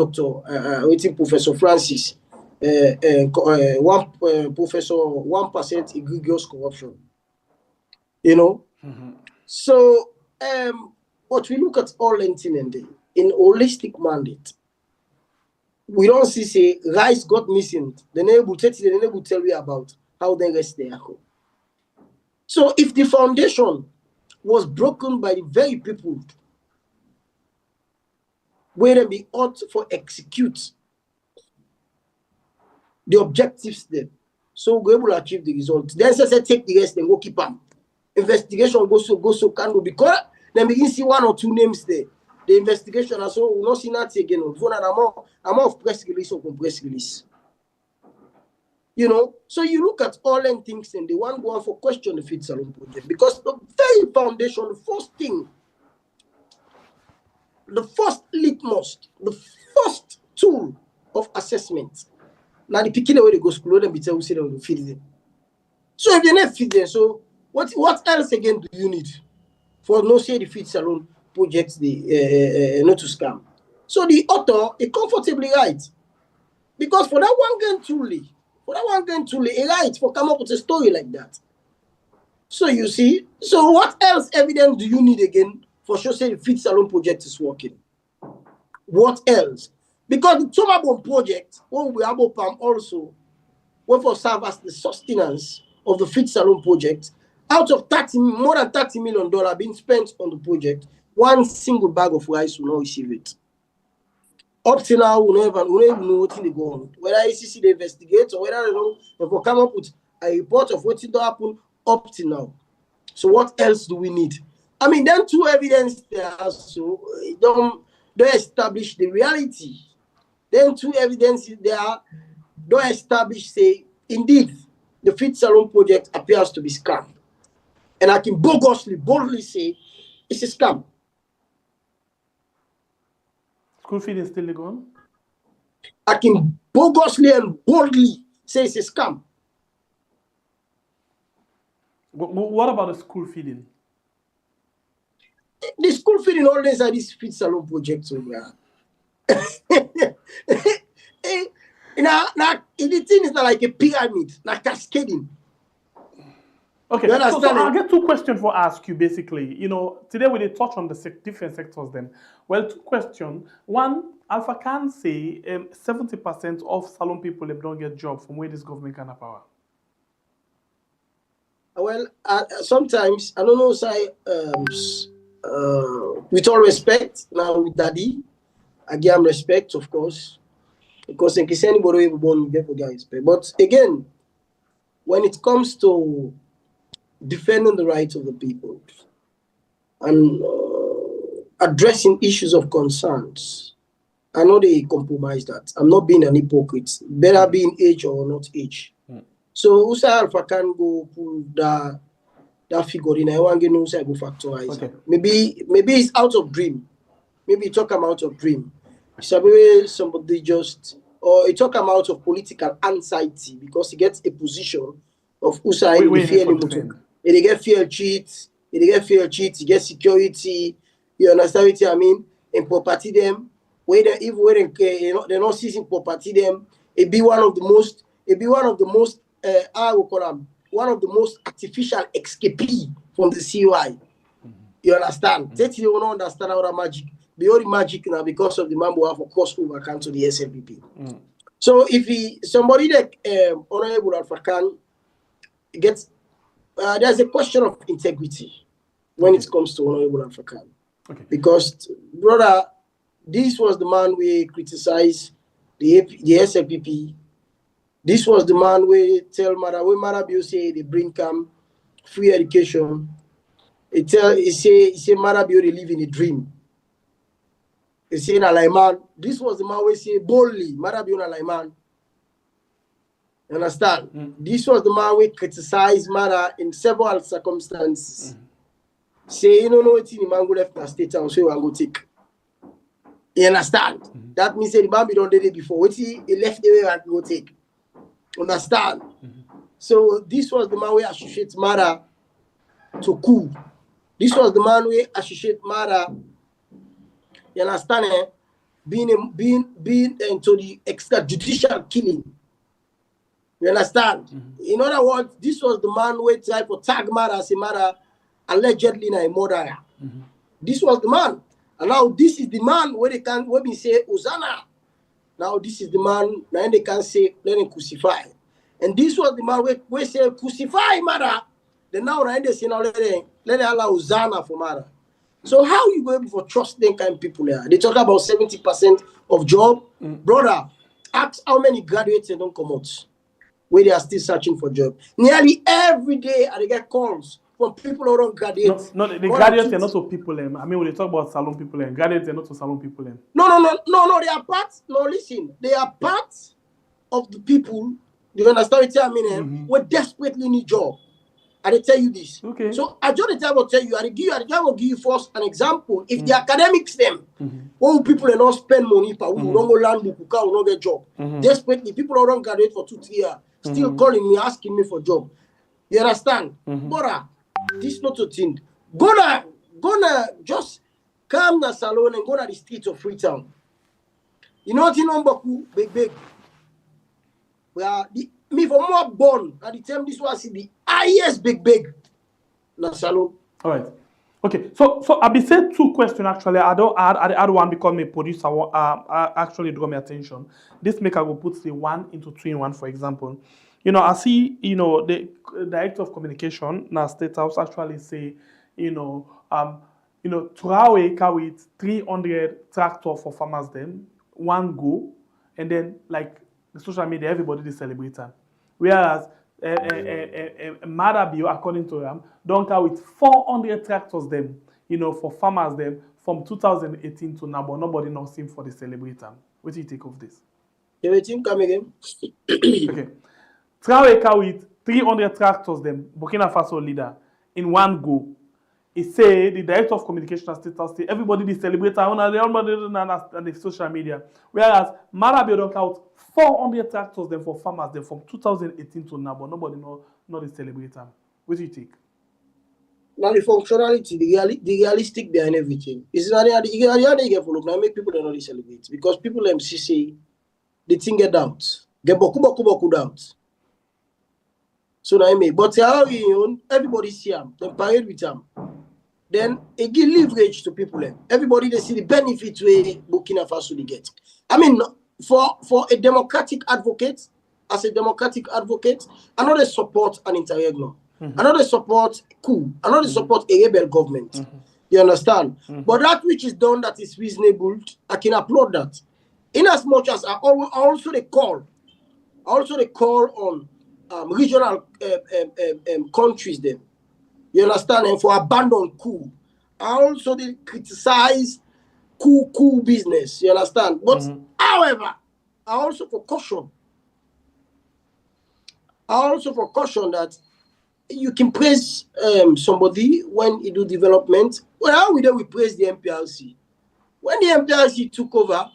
Professor Francis. Professor 1% egregious corruption. You know? So but we look at all lengthing and day in holistic mandate. We don't see say rice got missing. The neighbor will tell you about how they rest their home. So if the foundation was broken by the very people where they be ought for execute the objectives there, so we're able to achieve the result. Then say take the rest and go keep them. Investigation go so can go because then begin see 1 or 2 names there. The investigation and so we'll not see that again. I'm of press release or press release. You know, so you look at all them things and they want go on for question the Feed Salon project because the very foundation, the first thing, the first litmus, the first tool of assessment. Now the picking away they go school, them be tell say they will feed them. So if they not feed them, so what else again do you need for no say the Feed Salon project the not to scam? So the author is comfortably right because for that one game truly, a right for come up with a story like that. So you see, so what else evidence do you need again for sure say the Feed Salon project is working? What else? Because the Tomabon project, when we have Palm also, will for serve as the sustenance of the Feed Salon project. Out of more than $30 million being spent on the project, one single bag of rice will not receive it. Up to now, we don't even know what they go on. Whether ICC they investigate or whether they will come up with a report of what will happen up to now. So what else do we need? I mean, then two evidence there, so don't establish the reality. Then two evidence there don't establish, say, indeed, the Fit Salon project appears to be scam. And I can boldly say it's a scam. School feed is still gone? I can boldly and boldly say it's a scam. What about the school feeding? The school feeding always are this Fit Salon project. So, yeah. Now, the thing is not like a pyramid, like cascading. Okay, so I'll get two questions for ask you basically. Today we did touch on the different sectors then. Well, two questions. One, Alpha can say 70% of Salon people don't get job from where this government can have power. Well, sometimes, I don't know, say, with all respect, now with Daddy, I give him respect, of course, because in case anybody will born, get for respect. But again, when it comes to defending the rights of the people and addressing issues of concerns, I know they compromise that. I'm not being an hypocrite. Better be in age or not age. So Usa Alpha can go pull that figure in. I want to know go factorize. Okay. Maybe it's out of dream. Maybe talk out of dream. Somebody just or it talk out of political anxiety because he gets a position of Usa they get fear cheat, he get security, you understand what I mean? And property them, they're not seizing property them, it be one of the most one of the most artificial escapee from the CUI. You understand? That you don't understand how the magic. The only magic now because of the man who have a crossover come to the SLPP. So if somebody like Honorable Alpha Khan gets there's a question of integrity when it comes to Honorable Alpha Khan. Okay. Because brother, this was the man we criticized the SLPP. This was the man we tell Mara say they bring free education. He say Mara they live in a dream. He say man. This was the man we say boldly Mara man. You understand? This was the man we criticized Mara in several circumstances. Say you don't know what the man go left the state house, so you go take. You understand? That means the man be done did it before. What he left the way and go take. Understand? So this was the man we associate Mara to coup. This was the man we associate Mara. You understand? Being into the extrajudicial killing. You understand? In other words, this was the man we tried to tag Mara as Mara allegedly a murderer. This was the man. And now this is the man where we say Hosanna. Now this is the man, now they can say, let him crucify. And this was the man we say, crucify Mara. Then now they say, now let him allow Hosanna for Mara. So how you going to trust them kind of people there? They talk about 70% of job. Brother, ask how many graduates they don't come out where they are still searching for job. Nearly every day they get calls from people who don't graduate. No, the graduates are not to people. I mean, when they talk about salon people, graduates are not to salon people. No, they are part. No, listen, they are part of the people. You understand what I mean? We desperately need job. And they tell you this. Okay. So I just tell you, I will give you first an example. If the academics them, all people are not spend money, but we don't go land book, we don't get job. Desperately, people who don't graduate for 2-3 years, still calling me, asking me for job. You understand? But this not a thing. Gonna just come to salon and go to the streets of Freetown. You know what you know, big. Well, me for more born at the time this was the highest big na salon. All right. Okay. So I be said two questions actually. I don't add one because my producer actually draw my attention. This make I go put the 1 into 2 in 1, for example. I see, the director of communication now State House actually say, you know, Traore carry 300 tractor for farmers them, one go, and then like the social media, everybody they celebrate them. Whereas Madabio, according to them, don't carry 400 tractors them, you know, for farmers them from 2018 to now, but nobody knows him for the celebrate them. What do you take of this? Come again. Okay. Traore carry 300 tractors them, Burkina Faso leader, in one go. He say the director of communication and state house say everybody they celebrate on the social media. Whereas Marabio don't count 400 tractors them for farmers them from 2018 to now, but nobody know they celebrate them. What do you think? Now the functionality, the realistic behind everything. Is not the get for look now make people don't know they celebrate because people say the thing get out. Get boku out. So now I mean, but how everybody see them, then parade with them. Then it give leverage to people. Everybody they see the benefits where Burkina Faso they get. I mean, for a democratic advocate, as a democratic advocate, I know they support an interregnum. I know they support coup. I know they support a rebel government. You understand? But that which is done that is reasonable, I can applaud that. In as much as I also they call on regional countries then. You understand? And for abandon coup. I also they criticize coup business. You understand? But however, I also for caution that you can praise somebody when you do development. Well, how we praise the MPRC? When the MPRC took over,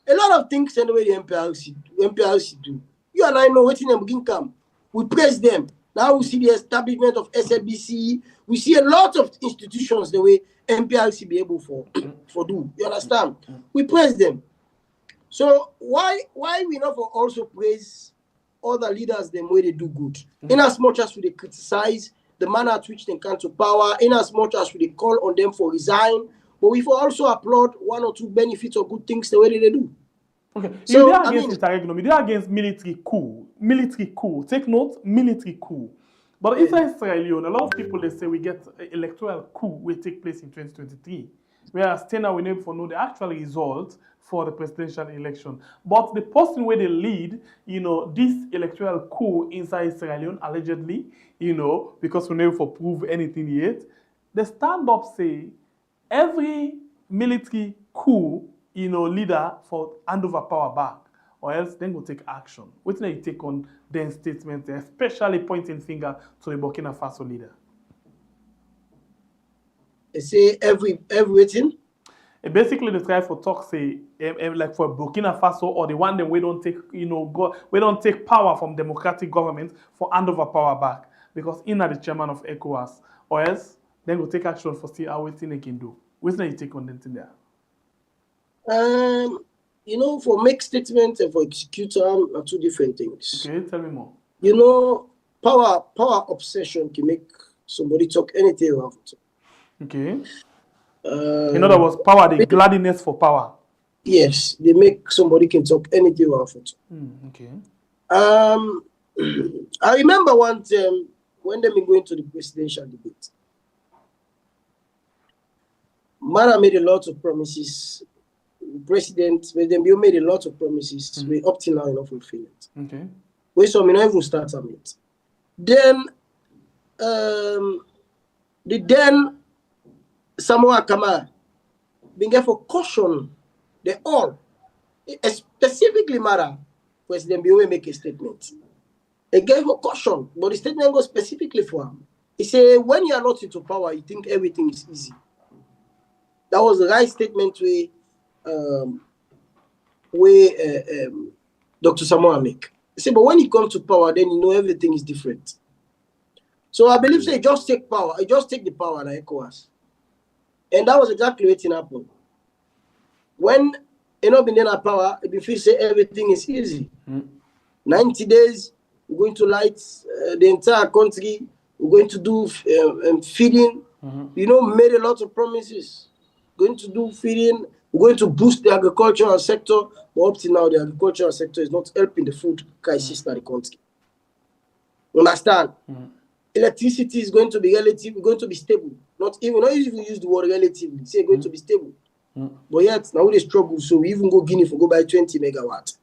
a lot of things anyway the MPRC do. You and I know what in them come. We praise them. Now we see the establishment of SLBC. We see a lot of institutions the way MPRC be able for do. You understand? We praise them. So why we not for also praise other leaders them way they do good? In as much as we they criticize the manner at which they come to power, in as much as we they call on them for resign, but we also applaud one or two benefits or good things the way they do. Okay, so, you're against interregnum, you're against military coup. Military coup. Take note, military coup. But inside Sierra Leone, a lot of people they say we get electoral coup will take place in 2023. Whereas now we never know the actual result for the presidential election. But the person where they lead, you know, this electoral coup inside Sierra Leone, allegedly, you know, because we never prove anything yet, the stand-up say every military coup, you know, leader for hand over power back, or else then go take action. What do you take on their statements, especially pointing finger to the Burkina Faso leader? They say everything. Basically, they try for talk say like for Burkina Faso or the one that we don't take, you know, we don't take power from democratic government for hand over power back because in are the chairman of Ecowas, or else then go take action for see how anything they can do. What's you take on them there? You know, for make statement and for execute are two different things. Okay, tell me more. You know, power obsession can make somebody talk anything around it. Okay. In other words, power, the gladness for power. Yes, they make somebody can talk anything around it. Okay. I remember one time when they were going to the presidential debate. Mara made a lot of promises. President, President made a lot of promises. We up till now enough fulfill it. Okay. We saw me not even start on it. Then Samoa Kamara being there for caution. They all, specifically Mara, President Biome make a statement. He gave a caution, but the statement goes specifically for him. He said, when you are not into power, you think everything is easy. That was the right statement Dr. Samoa make. He said, but when you come to power, then you know everything is different. So I believe they just take power. I just take the power like Ecowas. And that was exactly what happened. When you know been in power, if you say everything is easy. 90 days, we're going to light the entire country. We're going to do feeding. You know, made a lot of promises. Going to do feeding. We're going to boost the agricultural sector. But up to now, the agricultural sector is not helping the food crisis in the country. Understand? Electricity is going to be relative, going to be stable. not even use the word relatively, say going to be stable. But yet now they struggle, so we even go Guinea for go by 20 megawatt.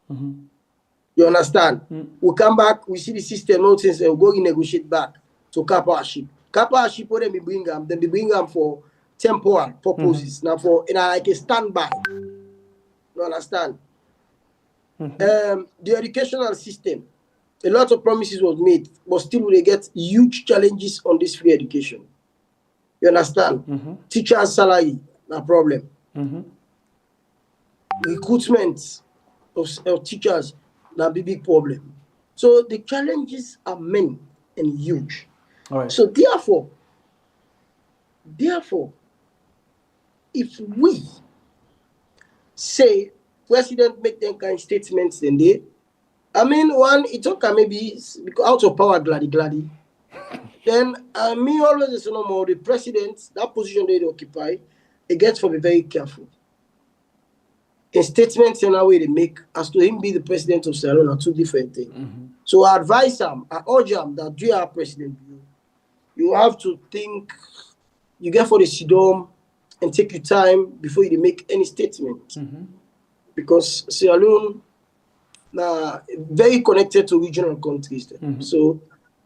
You understand? We come back, we see the system nonsense, and we go renegotiate back to cap our ship. Cap our ship, what then we bring them, for temporal purposes. Now for like a standby. You understand? The educational system, a lot of promises was made, but still they get huge challenges on this free education. You understand? Teachers' salary, no problem. Recruitment of teachers, na big problem. So the challenges are many and huge. All right. So therefore, if we say president make them kind of statements, then they, I mean, one, it okay maybe out of power gladdy. Then me always say no more the president, that position they occupy, it gets to be very careful. In statements in a way they make as to him be the president of Sierra Leone are two different things. So I advise him, I urge him that you are president, you have to think, you get for the sidom and take your time before you make any statement. Because Sierra Leone very connected to regional countries. So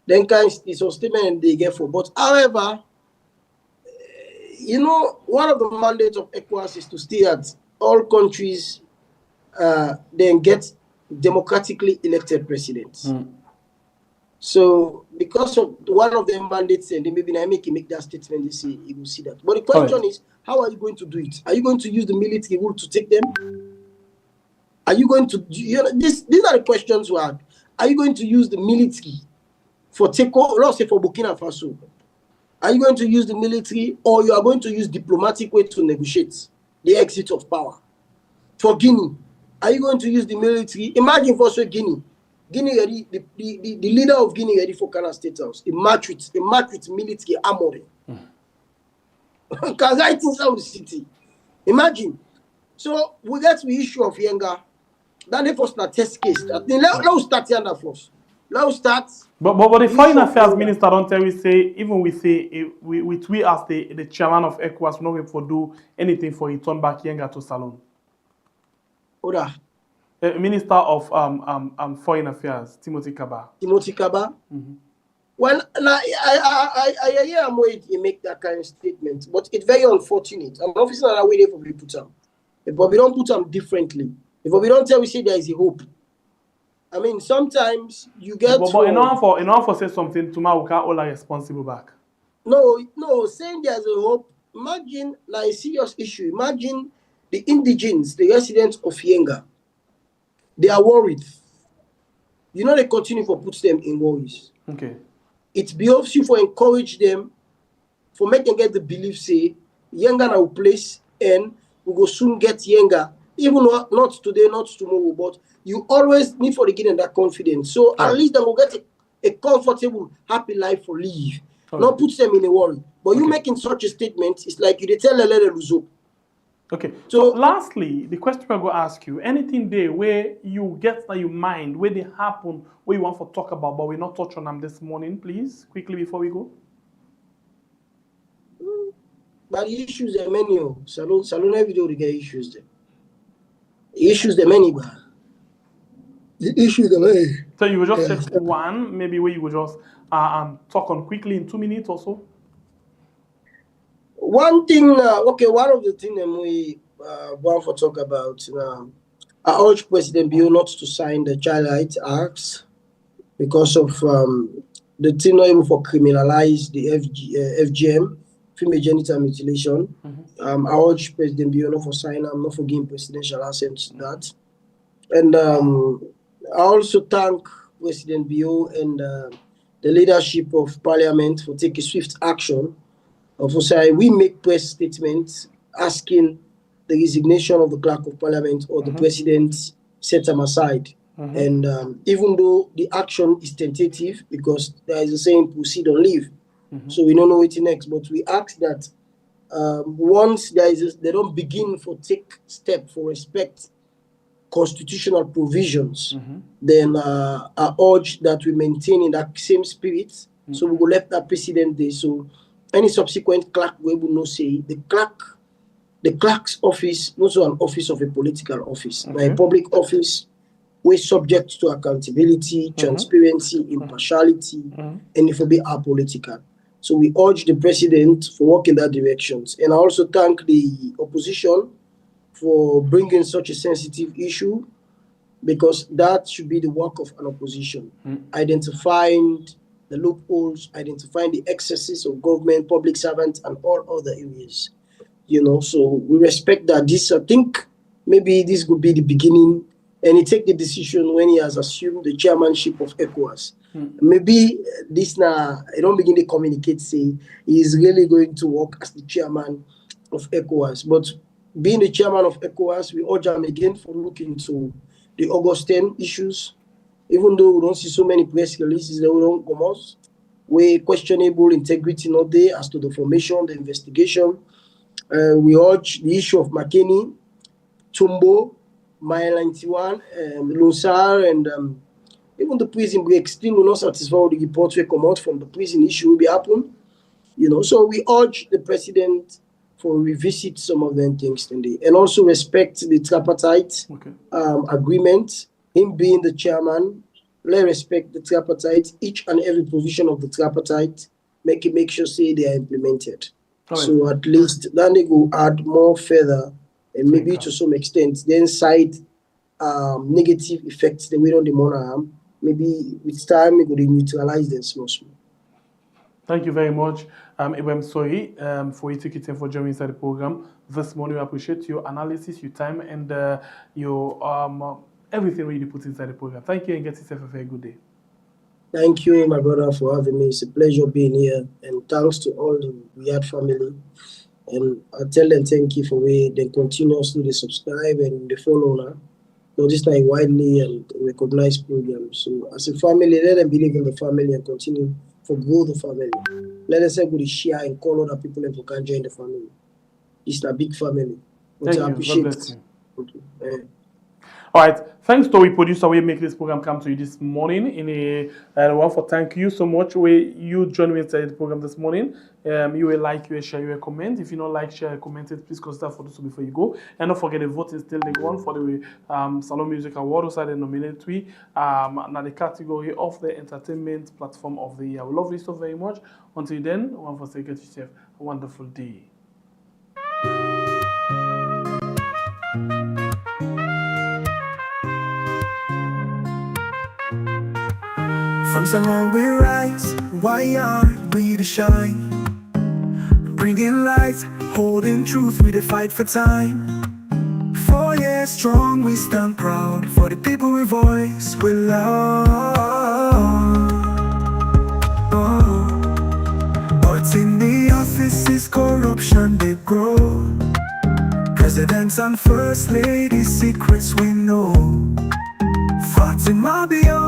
then kind is a statement they get for. But however, you know, one of the mandates of Ecowas is to stay at all countries then get democratically elected presidents. So because of one of the mandates, and maybe I make that statement, they say you will see that. But the question is, how are you going to do it? Are you going to use the military rule to take them? Are you going to, these are the questions we had. Are you going to use the military for let's say for Burkina Faso? Are you going to use the military, or you are going to use diplomatic way to negotiate the exit of power? For Guinea, are you going to use the military? Imagine for Guinea ready, the leader of Guinea ready for Kana State House. A match with military armory. Because right inside the city. Imagine. So we get the issue of Yenga. Then they first a test case. Let's start here first. Let's start. But the foreign affairs minister don't tell we say, even we say we as the chairman of Ecowas, we're not going to do anything for return back Yenga to Salon. Oda. Minister of Foreign Affairs, Timothy Kaba. Well, I hear him wait to make that kind of statement, but it's very unfortunate. I'm not saying that way for we put them, but we don't put them differently. If we don't tell, we say there is a hope. I mean, sometimes you get. But in order for say something, tomorrow we can't all are responsible back. No, saying there's a hope. Imagine like a serious issue. Imagine the indigenes, the residents of Yenga. They are worried. You know, they continue for put them in worries. Okay. It behoves you for encourage them, for make them get the belief, say, Yenga now place, and we go soon get Yenga. Even not today, not tomorrow, but you always need for the getting that confidence. So at least they will get a comfortable, happy life for live. Not put them in a worry. But you making such a statement, it's like you tell a little Luzo. Okay. So lastly, the question I'm going to ask you, anything there where you get that your mind, where they happen, where you want to talk about, but we're not touch on them this morning, please, quickly before we go. But the issues are many. Salon every day we get issues there. Issues the many, but the issues the many. So you will just take one, maybe where you will just talk on quickly in 2 minutes or so. One thing, one of the things that we want to talk about, I urge President Bio not to sign the Child Rights Act because of the thing not able for criminalize the FGM, female genital mutilation. I urge President Bio not for sign, not for giving presidential assent to that. And I also thank President Bio and the leadership of Parliament for taking swift action. We make press statements asking the resignation of the clerk of parliament or the president set them aside. And even though the action is tentative, because there is a saying proceed or leave, so we don't know what's next, but we ask that once they don't begin for take step for respect constitutional provisions, then I urge that we maintain in that same spirit. So we will let that precedent there. So any subsequent clerk we will not say the clerk's office, not so an office of a political office, but a public office we're subject to accountability, transparency, impartiality, and if it be apolitical. So we urge the president for work in that direction. And I also thank the opposition for bringing such a sensitive issue, because that should be the work of an opposition. Identifying the loopholes, identifying the excesses of government, public servants, and all other areas. So we respect that. This, I think, maybe this could be the beginning, and he take the decision when he has assumed the chairmanship of Ecowas. Maybe this now, I don't begin to communicate, say he is really going to work as the chairman of Ecowas. But being the chairman of Ecowas, we urge him again for looking into the August 10 issues. Even though we don't see so many press releases that we don't come out, where questionable integrity not there as to the formation, the investigation. We urge the issue of McKinney, Tumbo, Mile 91, Lunsar, and even the prison break still will not satisfy the reports will come out from the prison issue will be happen. So we urge the president for revisit some of them things today, and also respect the tripartite agreement. Him being the chairman, let respect the tripartite, each and every provision of the tripartite, make sure say they are implemented. So at least then they go add more further, and maybe to some extent then side negative effects the way on the monarch. Maybe with time we could neutralize them small. Thank you very much, Ibrahim Sohi, for you taking time for joining inside the program this morning. We appreciate your analysis, your time, and your everything really put inside the program. Thank you, and get yourself a very good day. Thank you, my brother, for having me. It's a pleasure being here, and thanks to all the Riyadh family. And I tell them thank you for way they continuously subscribe and they follow now. So this is a widely and recognized program. So as a family, let them believe in the family and continue to grow the family. Let us everybody share and call other people and who can join the family. It's a big family. Thank you. Appreciate God bless it. you. All right. Thanks to our producer, we make this program come to you this morning. In a one for thank you so much. You join me inside the program this morning. You will like, you will share, you will comment. If you don't like, share, comment it, please consider for this before you go. And don't forget the vote is still the one for the Salon Music Award, also the nominatory now the category of the entertainment platform of the year. We love you so very much. Until then, one for say get yourself a wonderful day. From Salon we rise, why aren't we to shine? Bringing light, holding truth, we the fight for time. 4 years strong, we stand proud, for the people we voice, we love. But in the offices, corruption they grow. Presidents and first ladies, secrets we know. Fatima beyond.